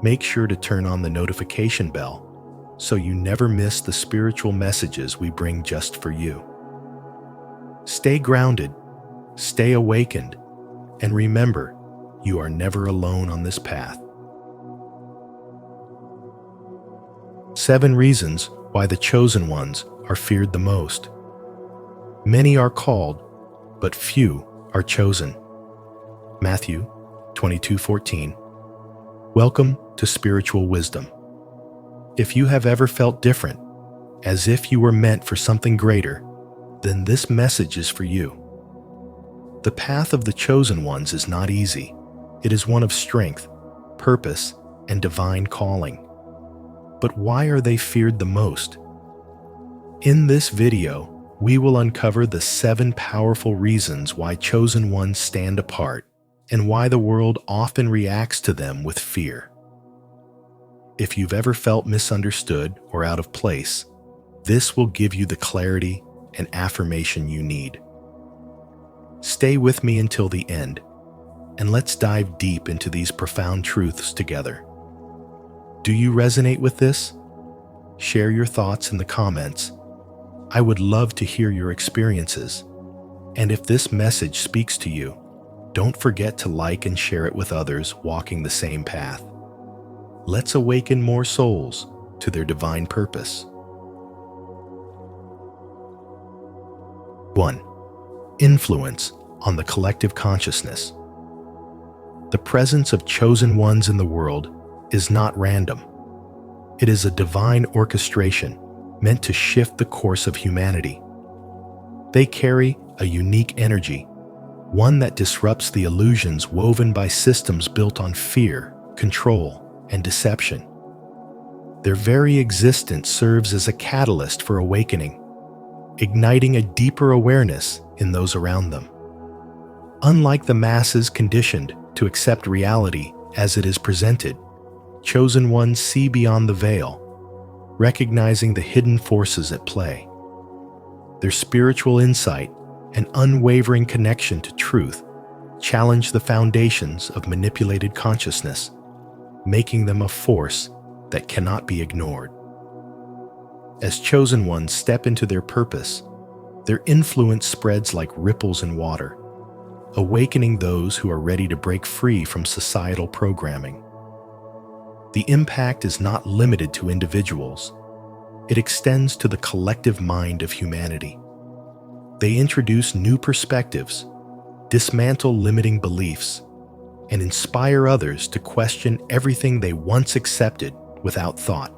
Make sure to turn on the notification bell so you never miss the spiritual messages we bring just for you. Stay grounded, stay awakened, and remember, you are never alone on this path. 7 reasons why the chosen ones are feared the most. Many are called, but few are chosen. Matthew 22:14. Welcome to Spiritual Wisdom. If you have ever felt different, as if you were meant for something greater, then this message is for you. The path of the chosen ones is not easy. It is one of strength, purpose, and divine calling. But why are they feared the most? In this video, we will uncover the 7 powerful reasons why chosen ones stand apart and why the world often reacts to them with fear. If you've ever felt misunderstood or out of place, this will give you the clarity and affirmation you need. Stay with me until the end, and let's dive deep into these profound truths together. Do you resonate with this? Share your thoughts in the comments. I would love to hear your experiences. And if this message speaks to you, don't forget to like and share it with others walking the same path. Let's awaken more souls to their divine purpose. 1. Influence on the collective consciousness. The presence of chosen ones in the world is not random. It is a divine orchestration meant to shift the course of humanity. They carry a unique energy, one that disrupts the illusions woven by systems built on fear, control, and deception. Their very existence serves as a catalyst for awakening, igniting a deeper awareness in those around them. Unlike the masses conditioned to accept reality as it is presented, chosen ones see beyond the veil, recognizing the hidden forces at play. Their spiritual insight and unwavering connection to truth challenge the foundations of manipulated consciousness, making them a force that cannot be ignored. As chosen ones step into their purpose, their influence spreads like ripples in water, awakening those who are ready to break free from societal programming. The impact is not limited to individuals. It extends to the collective mind of humanity. They introduce new perspectives, dismantle limiting beliefs, and inspire others to question everything they once accepted without thought.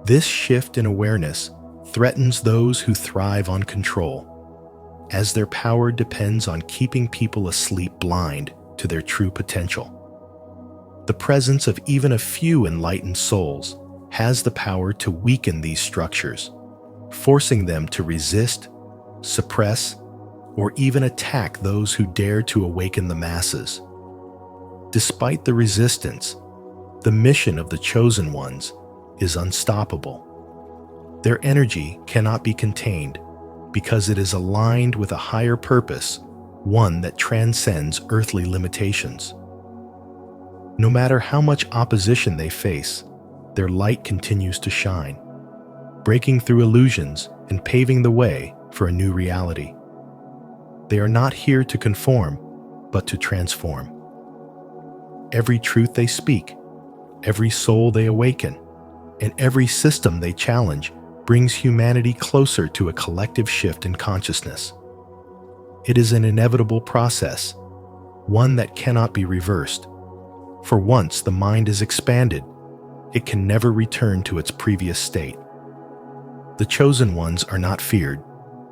This shift in awareness threatens those who thrive on control, as their power depends on keeping people asleep blind to their true potential. The presence of even a few enlightened souls has the power to weaken these structures, forcing them to resist, suppress, or even attack those who dare to awaken the masses. Despite the resistance, the mission of the chosen ones is unstoppable. Their energy cannot be contained because it is aligned with a higher purpose, one that transcends earthly limitations. No matter how much opposition they face, their light continues to shine, breaking through illusions and paving the way for a new reality. They are not here to conform, but to transform. Every truth they speak, every soul they awaken, and every system they challenge brings humanity closer to a collective shift in consciousness. It is an inevitable process, one that cannot be reversed. For once the mind is expanded, it can never return to its previous state. The chosen ones are not feared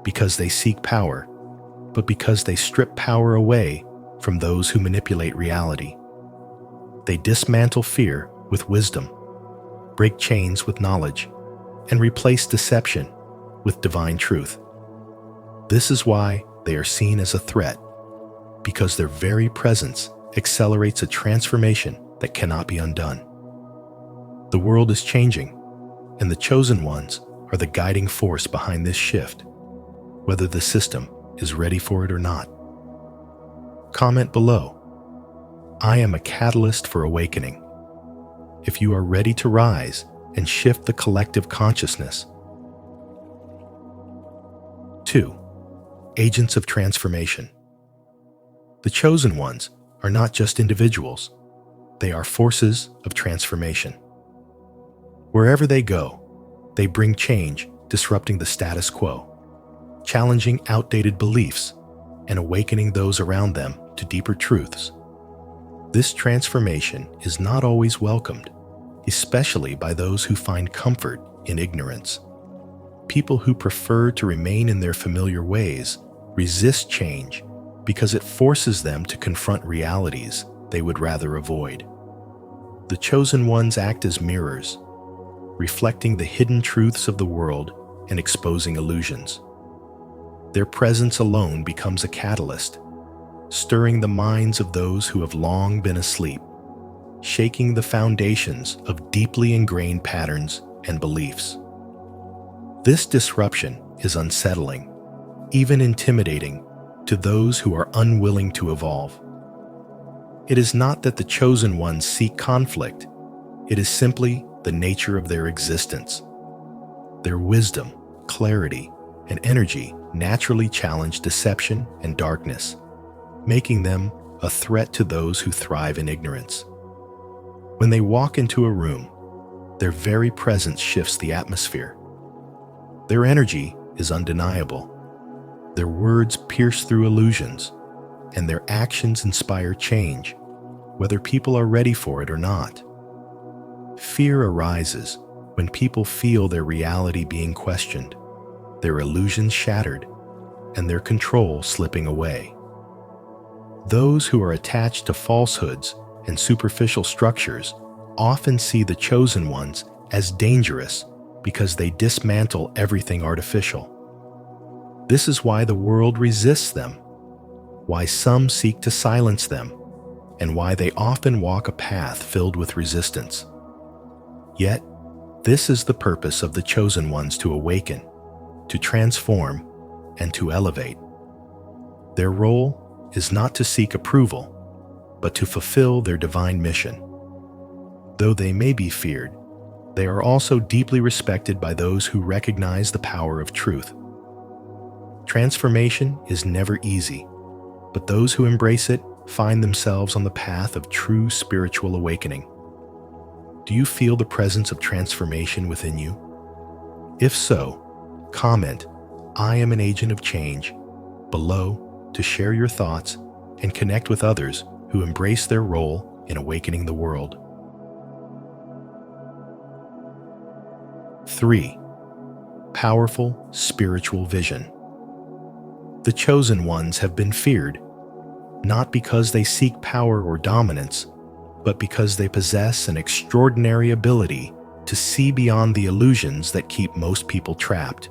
because they seek power, but because they strip power away from those who manipulate reality. They dismantle fear with wisdom, break chains with knowledge, and replace deception with divine truth. This is why they are seen as a threat, because their very presence accelerates a transformation that cannot be undone. The world is changing, and the chosen ones are the guiding force behind this shift, whether the system is ready for it or not. Comment below. I am a catalyst for awakening. If you are ready to rise and shift the collective consciousness. 2. Agents of transformation. The chosen ones are not just individuals. They are forces of transformation. Wherever they go, they bring change, disrupting the status quo, challenging outdated beliefs, and awakening those around them to deeper truths. This transformation is not always welcomed, especially by those who find comfort in ignorance. People who prefer to remain in their familiar ways resist change because it forces them to confront realities they would rather avoid. The chosen ones act as mirrors, reflecting the hidden truths of the world and exposing illusions. Their presence alone becomes a catalyst, stirring the minds of those who have long been asleep, shaking the foundations of deeply ingrained patterns and beliefs. This disruption is unsettling, even intimidating, to those who are unwilling to evolve. It is not that the chosen ones seek conflict, it is simply the nature of their existence. Their wisdom, clarity, and energy naturally challenge deception and darkness, making them a threat to those who thrive in ignorance. When they walk into a room, their very presence shifts the atmosphere. Their energy is undeniable. Their words pierce through illusions, and their actions inspire change, whether people are ready for it or not. Fear arises when people feel their reality being questioned, their illusions shattered, and their control slipping away. Those who are attached to falsehoods and superficial structures often see the chosen ones as dangerous because they dismantle everything artificial. This is why the world resists them, why some seek to silence them, and why they often walk a path filled with resistance. Yet, this is the purpose of the chosen ones: to awaken, to transform, and to elevate. Their role is not to seek approval, but to fulfill their divine mission. Though they may be feared, they are also deeply respected by those who recognize the power of truth. Transformation is never easy, but those who embrace it find themselves on the path of true spiritual awakening. Do you feel the presence of transformation within you? If so, comment, "I am an agent of change," below to share your thoughts and connect with others who embrace their role in awakening the world. 3. Powerful spiritual vision. The chosen ones have been feared, not because they seek power or dominance, but because they possess an extraordinary ability to see beyond the illusions that keep most people trapped.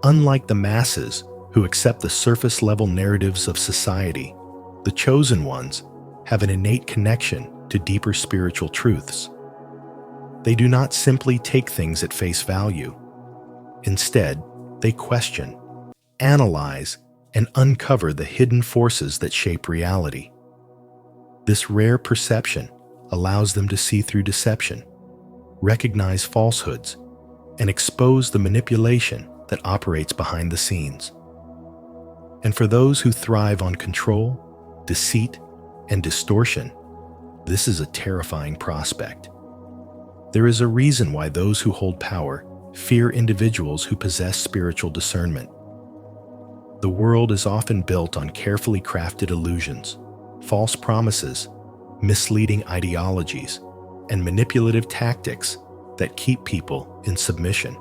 Unlike the masses who accept the surface-level narratives of society, the chosen ones have an innate connection to deeper spiritual truths. They do not simply take things at face value. Instead, they question, analyze, and uncover the hidden forces that shape reality. This rare perception allows them to see through deception, recognize falsehoods, and expose the manipulation that operates behind the scenes. And for those who thrive on control, deceit, and distortion, this is a terrifying prospect. There is a reason why those who hold power fear individuals who possess spiritual discernment. The world is often built on carefully crafted illusions, false promises, misleading ideologies, and manipulative tactics that keep people in submission.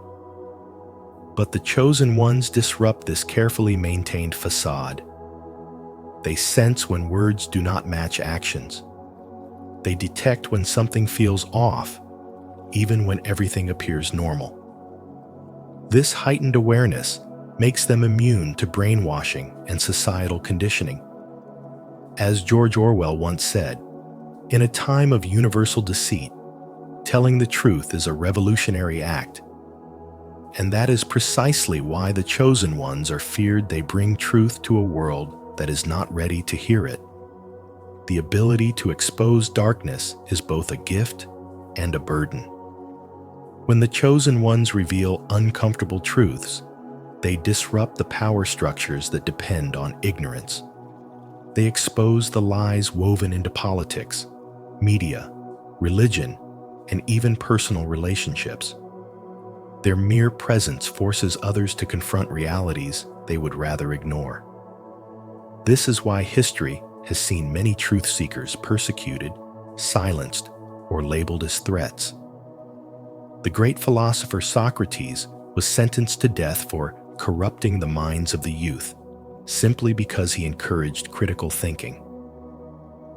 But the chosen ones disrupt this carefully maintained facade. They sense when words do not match actions. They detect when something feels off, even when everything appears normal. This heightened awareness makes them immune to brainwashing and societal conditioning. As George Orwell once said, "In a time of universal deceit, telling the truth is a revolutionary act." And that is precisely why the chosen ones are feared. They bring truth to a world that is not ready to hear it. The ability to expose darkness is both a gift and a burden. When the chosen ones reveal uncomfortable truths, they disrupt the power structures that depend on ignorance. They expose the lies woven into politics, media, religion, and even personal relationships. Their mere presence forces others to confront realities they would rather ignore. This is why history has seen many truth seekers persecuted, silenced, or labeled as threats. The great philosopher Socrates was sentenced to death for corrupting the minds of the youth, simply because he encouraged critical thinking.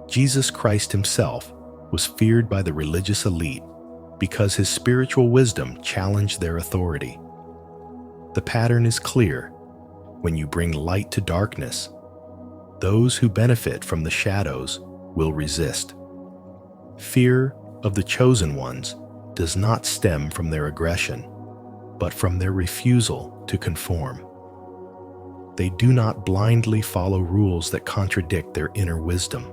Jesus Christ himself was feared by the religious elite because his spiritual wisdom challenged their authority. The pattern is clear. When you bring light to darkness, those who benefit from the shadows will resist. Fear of the chosen ones does not stem from their aggression, but from their refusal to conform. They do not blindly follow rules that contradict their inner wisdom.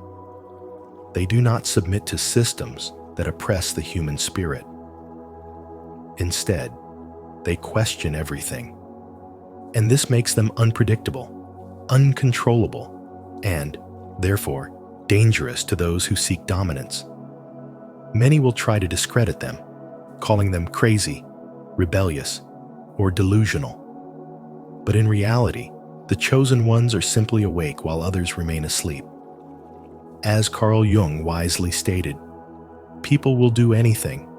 They do not submit to systems that oppress the human spirit. Instead, they question everything. And this makes them unpredictable, uncontrollable, and, therefore, dangerous to those who seek dominance. Many will try to discredit them, calling them crazy, rebellious, or delusional. But in reality, The chosen ones are simply awake while others remain asleep. As Carl Jung wisely stated, people will do anything,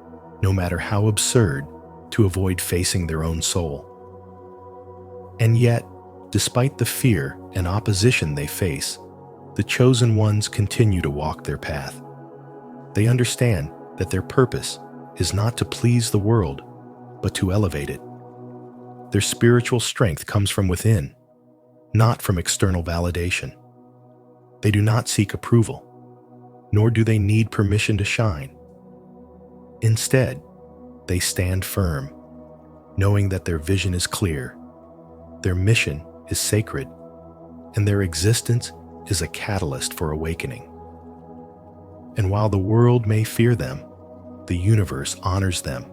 no matter how absurd, to avoid facing their own soul. And yet, despite the fear and opposition they face, the chosen ones continue to walk their path. They understand that their purpose is not to please the world, but to elevate it. Their spiritual strength comes from within, not from external validation. They do not seek approval, nor do they need permission to shine. Instead, they stand firm, knowing that their vision is clear, their mission is sacred, and their existence is a catalyst for awakening. And while the world may fear them, the universe honors them,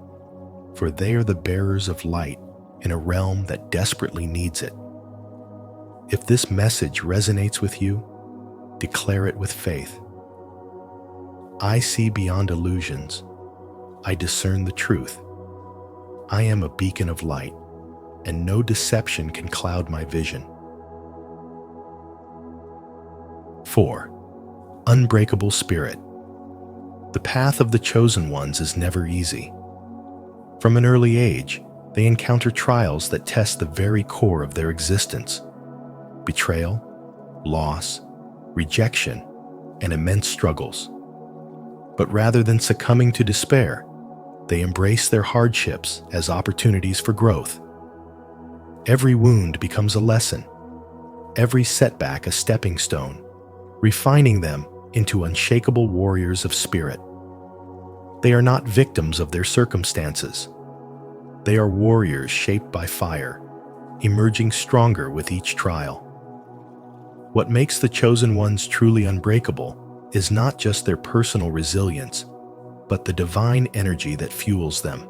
for they are the bearers of light in a realm that desperately needs it. If this message resonates with you, declare it with faith. I see beyond illusions. I discern the truth. I am a beacon of light, and no deception can cloud my vision. 4. Unbreakable spirit. The path of the chosen ones is never easy. From an early age, they encounter trials that test the very core of their existence. Betrayal, loss, rejection, and immense struggles. But rather than succumbing to despair, they embrace their hardships as opportunities for growth. Every wound becomes a lesson, every setback a stepping stone, refining them into unshakable warriors of spirit. They are not victims of their circumstances. They are warriors shaped by fire, emerging stronger with each trial. What makes the chosen ones truly unbreakable is not just their personal resilience, but the divine energy that fuels them.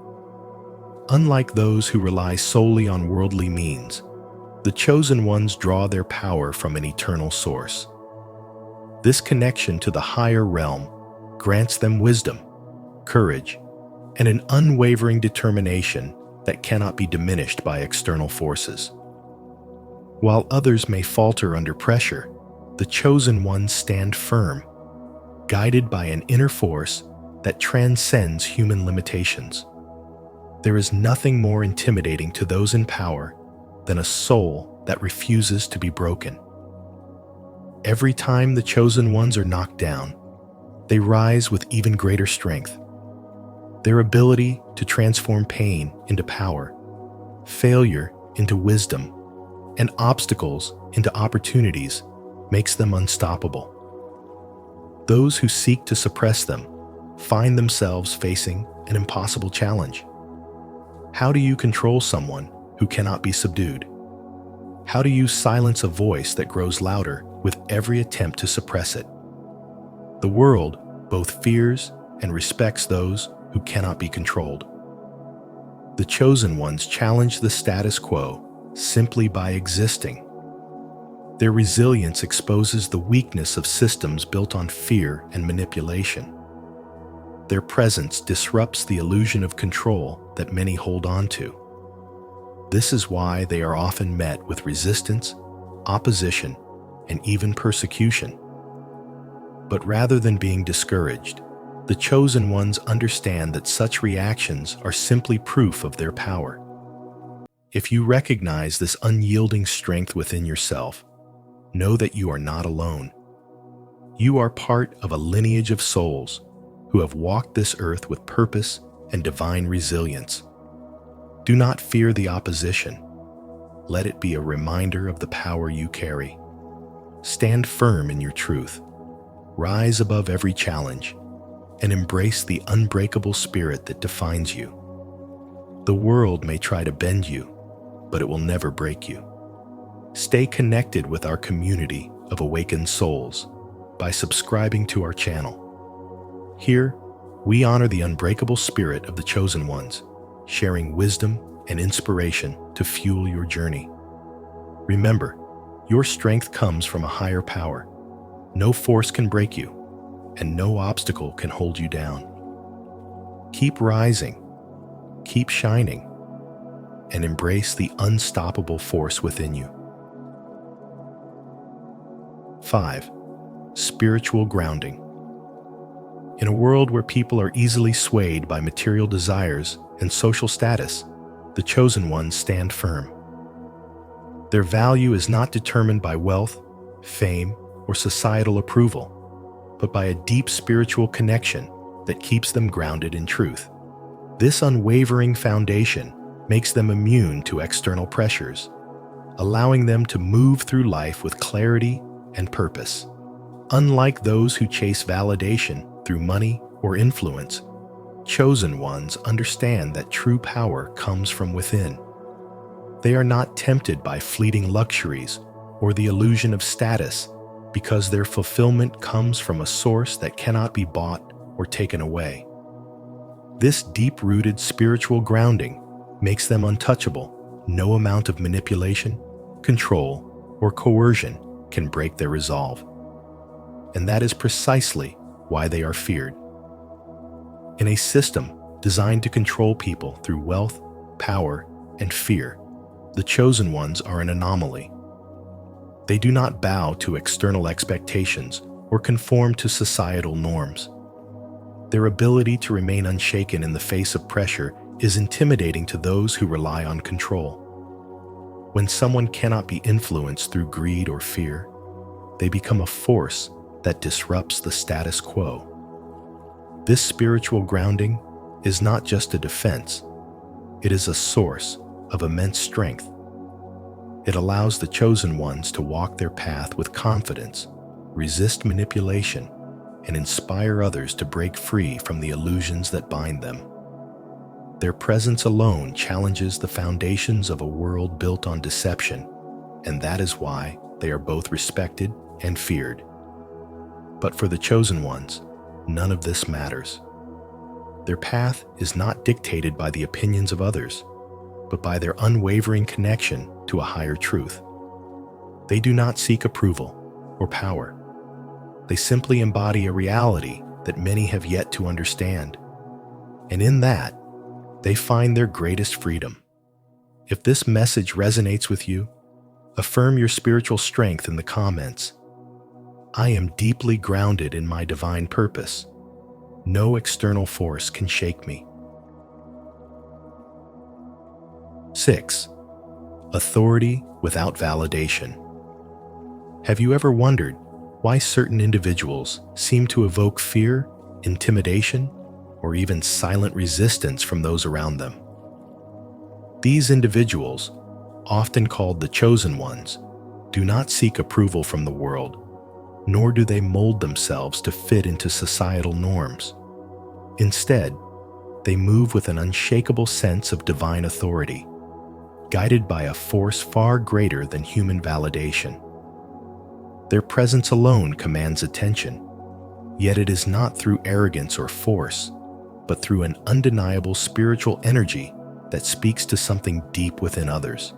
Unlike those who rely solely on worldly means, the chosen ones draw their power from an eternal source. This connection to the higher realm grants them wisdom, courage, and an unwavering determination that cannot be diminished by external forces. While others may falter under pressure, the chosen ones stand firm, guided by an inner force that transcends human limitations. There is nothing more intimidating to those in power than a soul that refuses to be broken. Every time the chosen ones are knocked down, they rise with even greater strength. Their ability to transform pain into power, failure into wisdom, and obstacles into opportunities makes them unstoppable. Those who seek to suppress them find themselves facing an impossible challenge. How do you control someone who cannot be subdued? How do you silence a voice that grows louder with every attempt to suppress it? The world both fears and respects those who cannot be controlled. The chosen ones challenge the status quo simply by existing. Their resilience exposes the weakness of systems built on fear and manipulation. Their presence disrupts the illusion of control that many hold on to. This is why they are often met with resistance, opposition, and even persecution. But rather than being discouraged, the chosen ones understand that such reactions are simply proof of their power. If you recognize this unyielding strength within yourself, know that you are not alone. You are part of a lineage of souls who have walked this earth with purpose and divine resilience. Do not fear the opposition. Let it be a reminder of the power you carry. Stand firm in your truth. Rise above every challenge and embrace the unbreakable spirit that defines you. The world may try to bend you, but it will never break you. Stay connected with our community of awakened souls by subscribing to our channel. Here, we honor the unbreakable spirit of the chosen ones, sharing wisdom and inspiration to fuel your journey. Remember, your strength comes from a higher power. No force can break you, and no obstacle can hold you down. Keep rising, keep shining, and embrace the unstoppable force within you. 5. Spiritual grounding. In a world where people are easily swayed by material desires and social status, the chosen ones stand firm. Their value is not determined by wealth, fame, or societal approval, but by a deep spiritual connection that keeps them grounded in truth. This unwavering foundation makes them immune to external pressures, allowing them to move through life with clarity and purpose. Unlike those who chase validation through money or influence, chosen ones understand that true power comes from within. They are not tempted by fleeting luxuries or the illusion of status because their fulfillment comes from a source that cannot be bought or taken away. This deep-rooted spiritual grounding makes them untouchable. No amount of manipulation, control, or coercion can break their resolve. And that is precisely why they are feared. In a system designed to control people through wealth, power, and fear, the chosen ones are an anomaly. They do not bow to external expectations or conform to societal norms. Their ability to remain unshaken in the face of pressure is intimidating to those who rely on control. When someone cannot be influenced through greed or fear, they become a force that disrupts the status quo. This spiritual grounding is not just a defense, it is a source of immense strength. It allows the chosen ones to walk their path with confidence, resist manipulation, and inspire others to break free from the illusions that bind them. Their presence alone challenges the foundations of a world built on deception, and that is why they are both respected and feared. But for the chosen ones, none of this matters. Their path is not dictated by the opinions of others, but by their unwavering connection to a higher truth. They do not seek approval or power. They simply embody a reality that many have yet to understand. And in that, they find their greatest freedom. If this message resonates with you, affirm your spiritual strength in the comments. I am deeply grounded in my divine purpose. No external force can shake me. 6. Authority without validation. Have you ever wondered why certain individuals seem to evoke fear, intimidation, or even silent resistance from those around them? These individuals, often called the chosen ones, do not seek approval from the world, nor do they mold themselves to fit into societal norms. Instead, they move with an unshakable sense of divine authority, guided by a force far greater than human validation. Their presence alone commands attention, yet it is not through arrogance or force, but through an undeniable spiritual energy that speaks to something deep within others.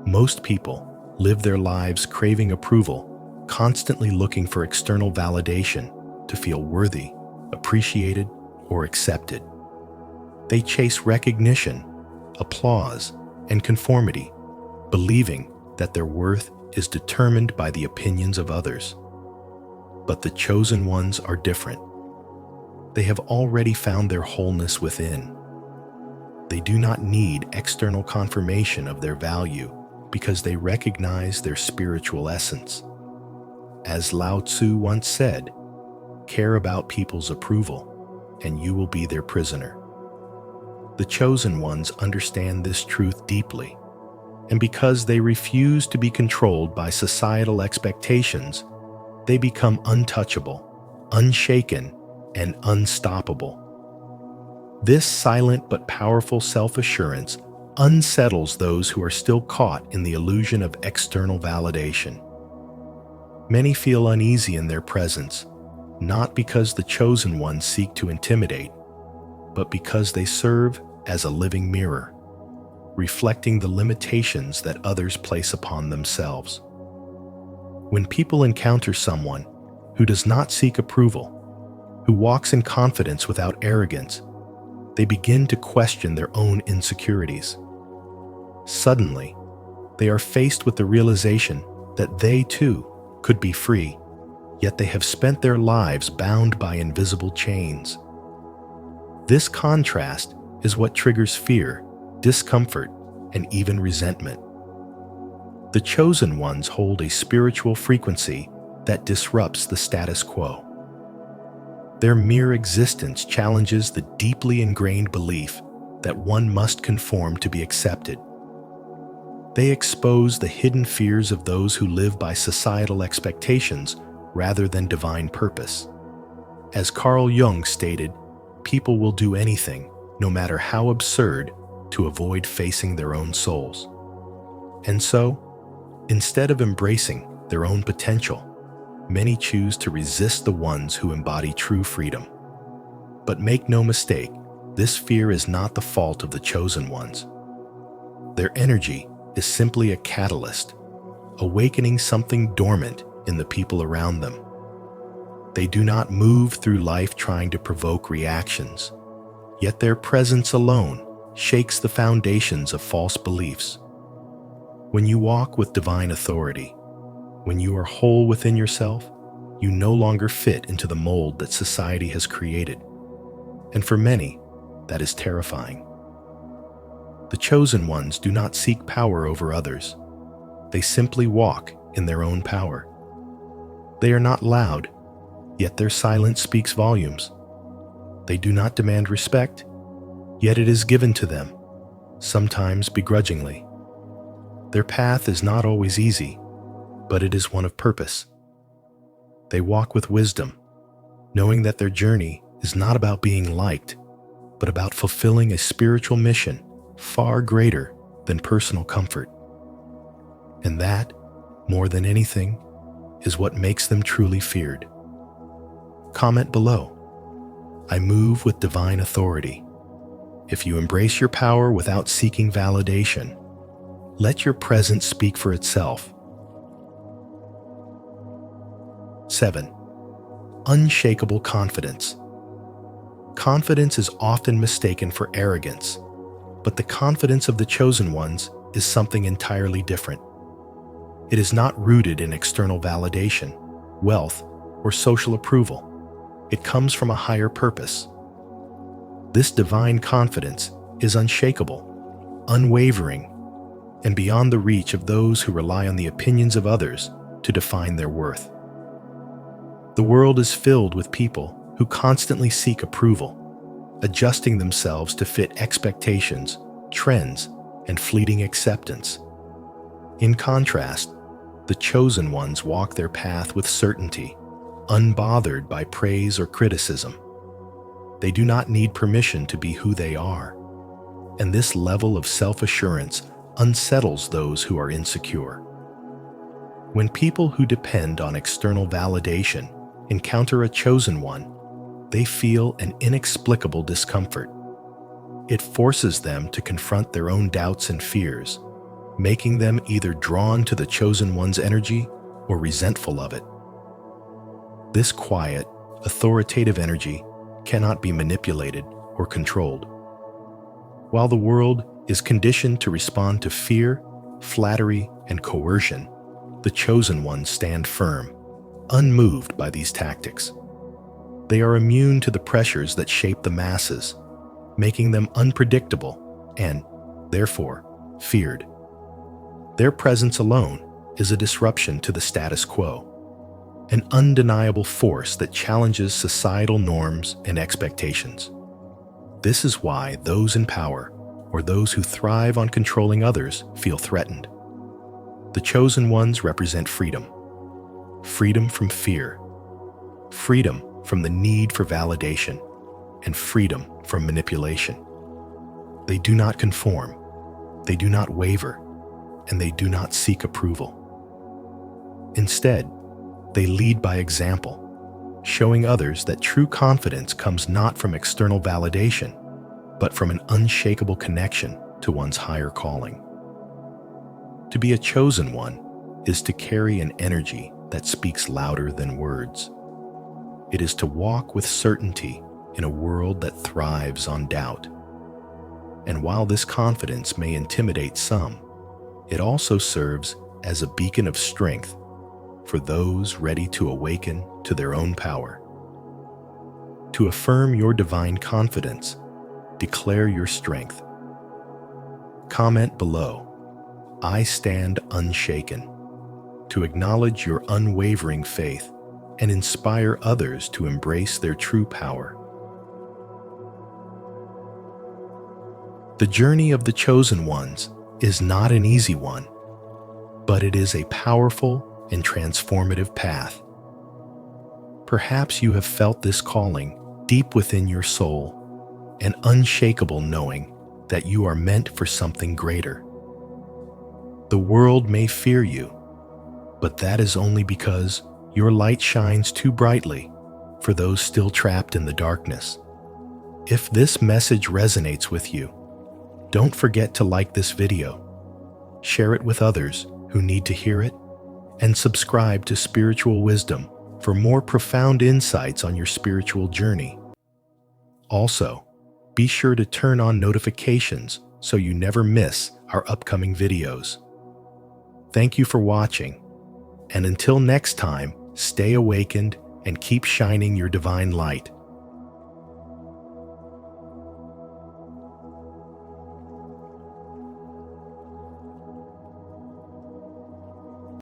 Most people live their lives craving approval, constantly looking for external validation to feel worthy, appreciated, or accepted. They chase recognition, applause, and conformity, believing that their worth is determined by the opinions of others. But the chosen ones are different. They have already found their wholeness within. They do not need external confirmation of their value because they recognize their spiritual essence. As Lao Tzu once said, care about people's approval, and you will be their prisoner. The chosen ones understand this truth deeply, and because they refuse to be controlled by societal expectations, they become untouchable, unshaken, and unstoppable. This silent but powerful self-assurance unsettles those who are still caught in the illusion of external validation. Many feel uneasy in their presence, not because the chosen ones seek to intimidate, but because they serve as a living mirror, reflecting the limitations that others place upon themselves. When people encounter someone who does not seek approval, who walks in confidence without arrogance, they begin to question their own insecurities. Suddenly, they are faced with the realization that they too could be free, yet they have spent their lives bound by invisible chains. This contrast is what triggers fear, discomfort, and even resentment. The chosen ones hold a spiritual frequency that disrupts the status quo. Their mere existence challenges the deeply ingrained belief that one must conform to be accepted. They expose the hidden fears of those who live by societal expectations rather than divine purpose. As Carl Jung stated, people will do anything, no matter how absurd, to avoid facing their own souls. And so, instead of embracing their own potential, many choose to resist the ones who embody true freedom. But make no mistake, this fear is not the fault of the chosen ones. Their energy is simply a catalyst, awakening something dormant in the people around them. They do not move through life trying to provoke reactions, yet their presence alone shakes the foundations of false beliefs. When you walk with divine authority, when you are whole within yourself, you no longer fit into the mold that society has created. And for many, that is terrifying. The chosen ones do not seek power over others. They simply walk in their own power. They are not loud, yet their silence speaks volumes. They do not demand respect, yet it is given to them, sometimes begrudgingly. Their path is not always easy, but it is one of purpose. They walk with wisdom, knowing that their journey is not about being liked, but about fulfilling a spiritual mission far greater than personal comfort. And that, more than anything, is what makes them truly feared. Comment below. I move with divine authority. If you embrace your power without seeking validation, let your presence speak for itself. 7. Unshakable confidence. Confidence is often mistaken for arrogance, but the confidence of the chosen ones is something entirely different. It is not rooted in external validation, wealth, or social approval. It comes from a higher purpose. This divine confidence is unshakable, unwavering, and beyond the reach of those who rely on the opinions of others to define their worth. The world is filled with people who constantly seek approval, adjusting themselves to fit expectations, trends, and fleeting acceptance. In contrast, the chosen ones walk their path with certainty, unbothered by praise or criticism. They do not need permission to be who they are, and this level of self-assurance unsettles those who are insecure. When people who depend on external validation encounter a chosen one, they feel an inexplicable discomfort. It forces them to confront their own doubts and fears, making them either drawn to the chosen one's energy or resentful of it. This quiet, authoritative energy cannot be manipulated or controlled. While the world is conditioned to respond to fear, flattery, and coercion, the chosen ones stand firm, unmoved by these tactics. They are immune to the pressures that shape the masses, making them unpredictable and, therefore, feared. Their presence alone is a disruption to the status quo, an undeniable force that challenges societal norms and expectations. This is why those in power, or those who thrive on controlling others, feel threatened. The chosen ones represent freedom. Freedom from fear. Freedom from the need for validation, and freedom from manipulation. They do not conform, they do not waver, and they do not seek approval. Instead, they lead by example, showing others that true confidence comes not from external validation, but from an unshakable connection to one's higher calling. To be a chosen one is to carry an energy that speaks louder than words. It is to walk with certainty in a world that thrives on doubt. And while this confidence may intimidate some, it also serves as a beacon of strength, for those ready to awaken to their own power. To affirm your divine confidence, declare your strength. Comment below, "I stand unshaken," to acknowledge your unwavering faith and inspire others to embrace their true power. The journey of the chosen ones is not an easy one, but it is a powerful and transformative path. Perhaps you have felt this calling deep within your soul, an unshakable knowing that you are meant for something greater. The world may fear you, but that is only because your light shines too brightly for those still trapped in the darkness. If this message resonates with you, don't forget to like this video, share it with others who need to hear it, and subscribe to Spiritual Wisdom for more profound insights on your spiritual journey. Also, be sure to turn on notifications so you never miss our upcoming videos. Thank you for watching, and until next time, stay awakened and keep shining your divine light.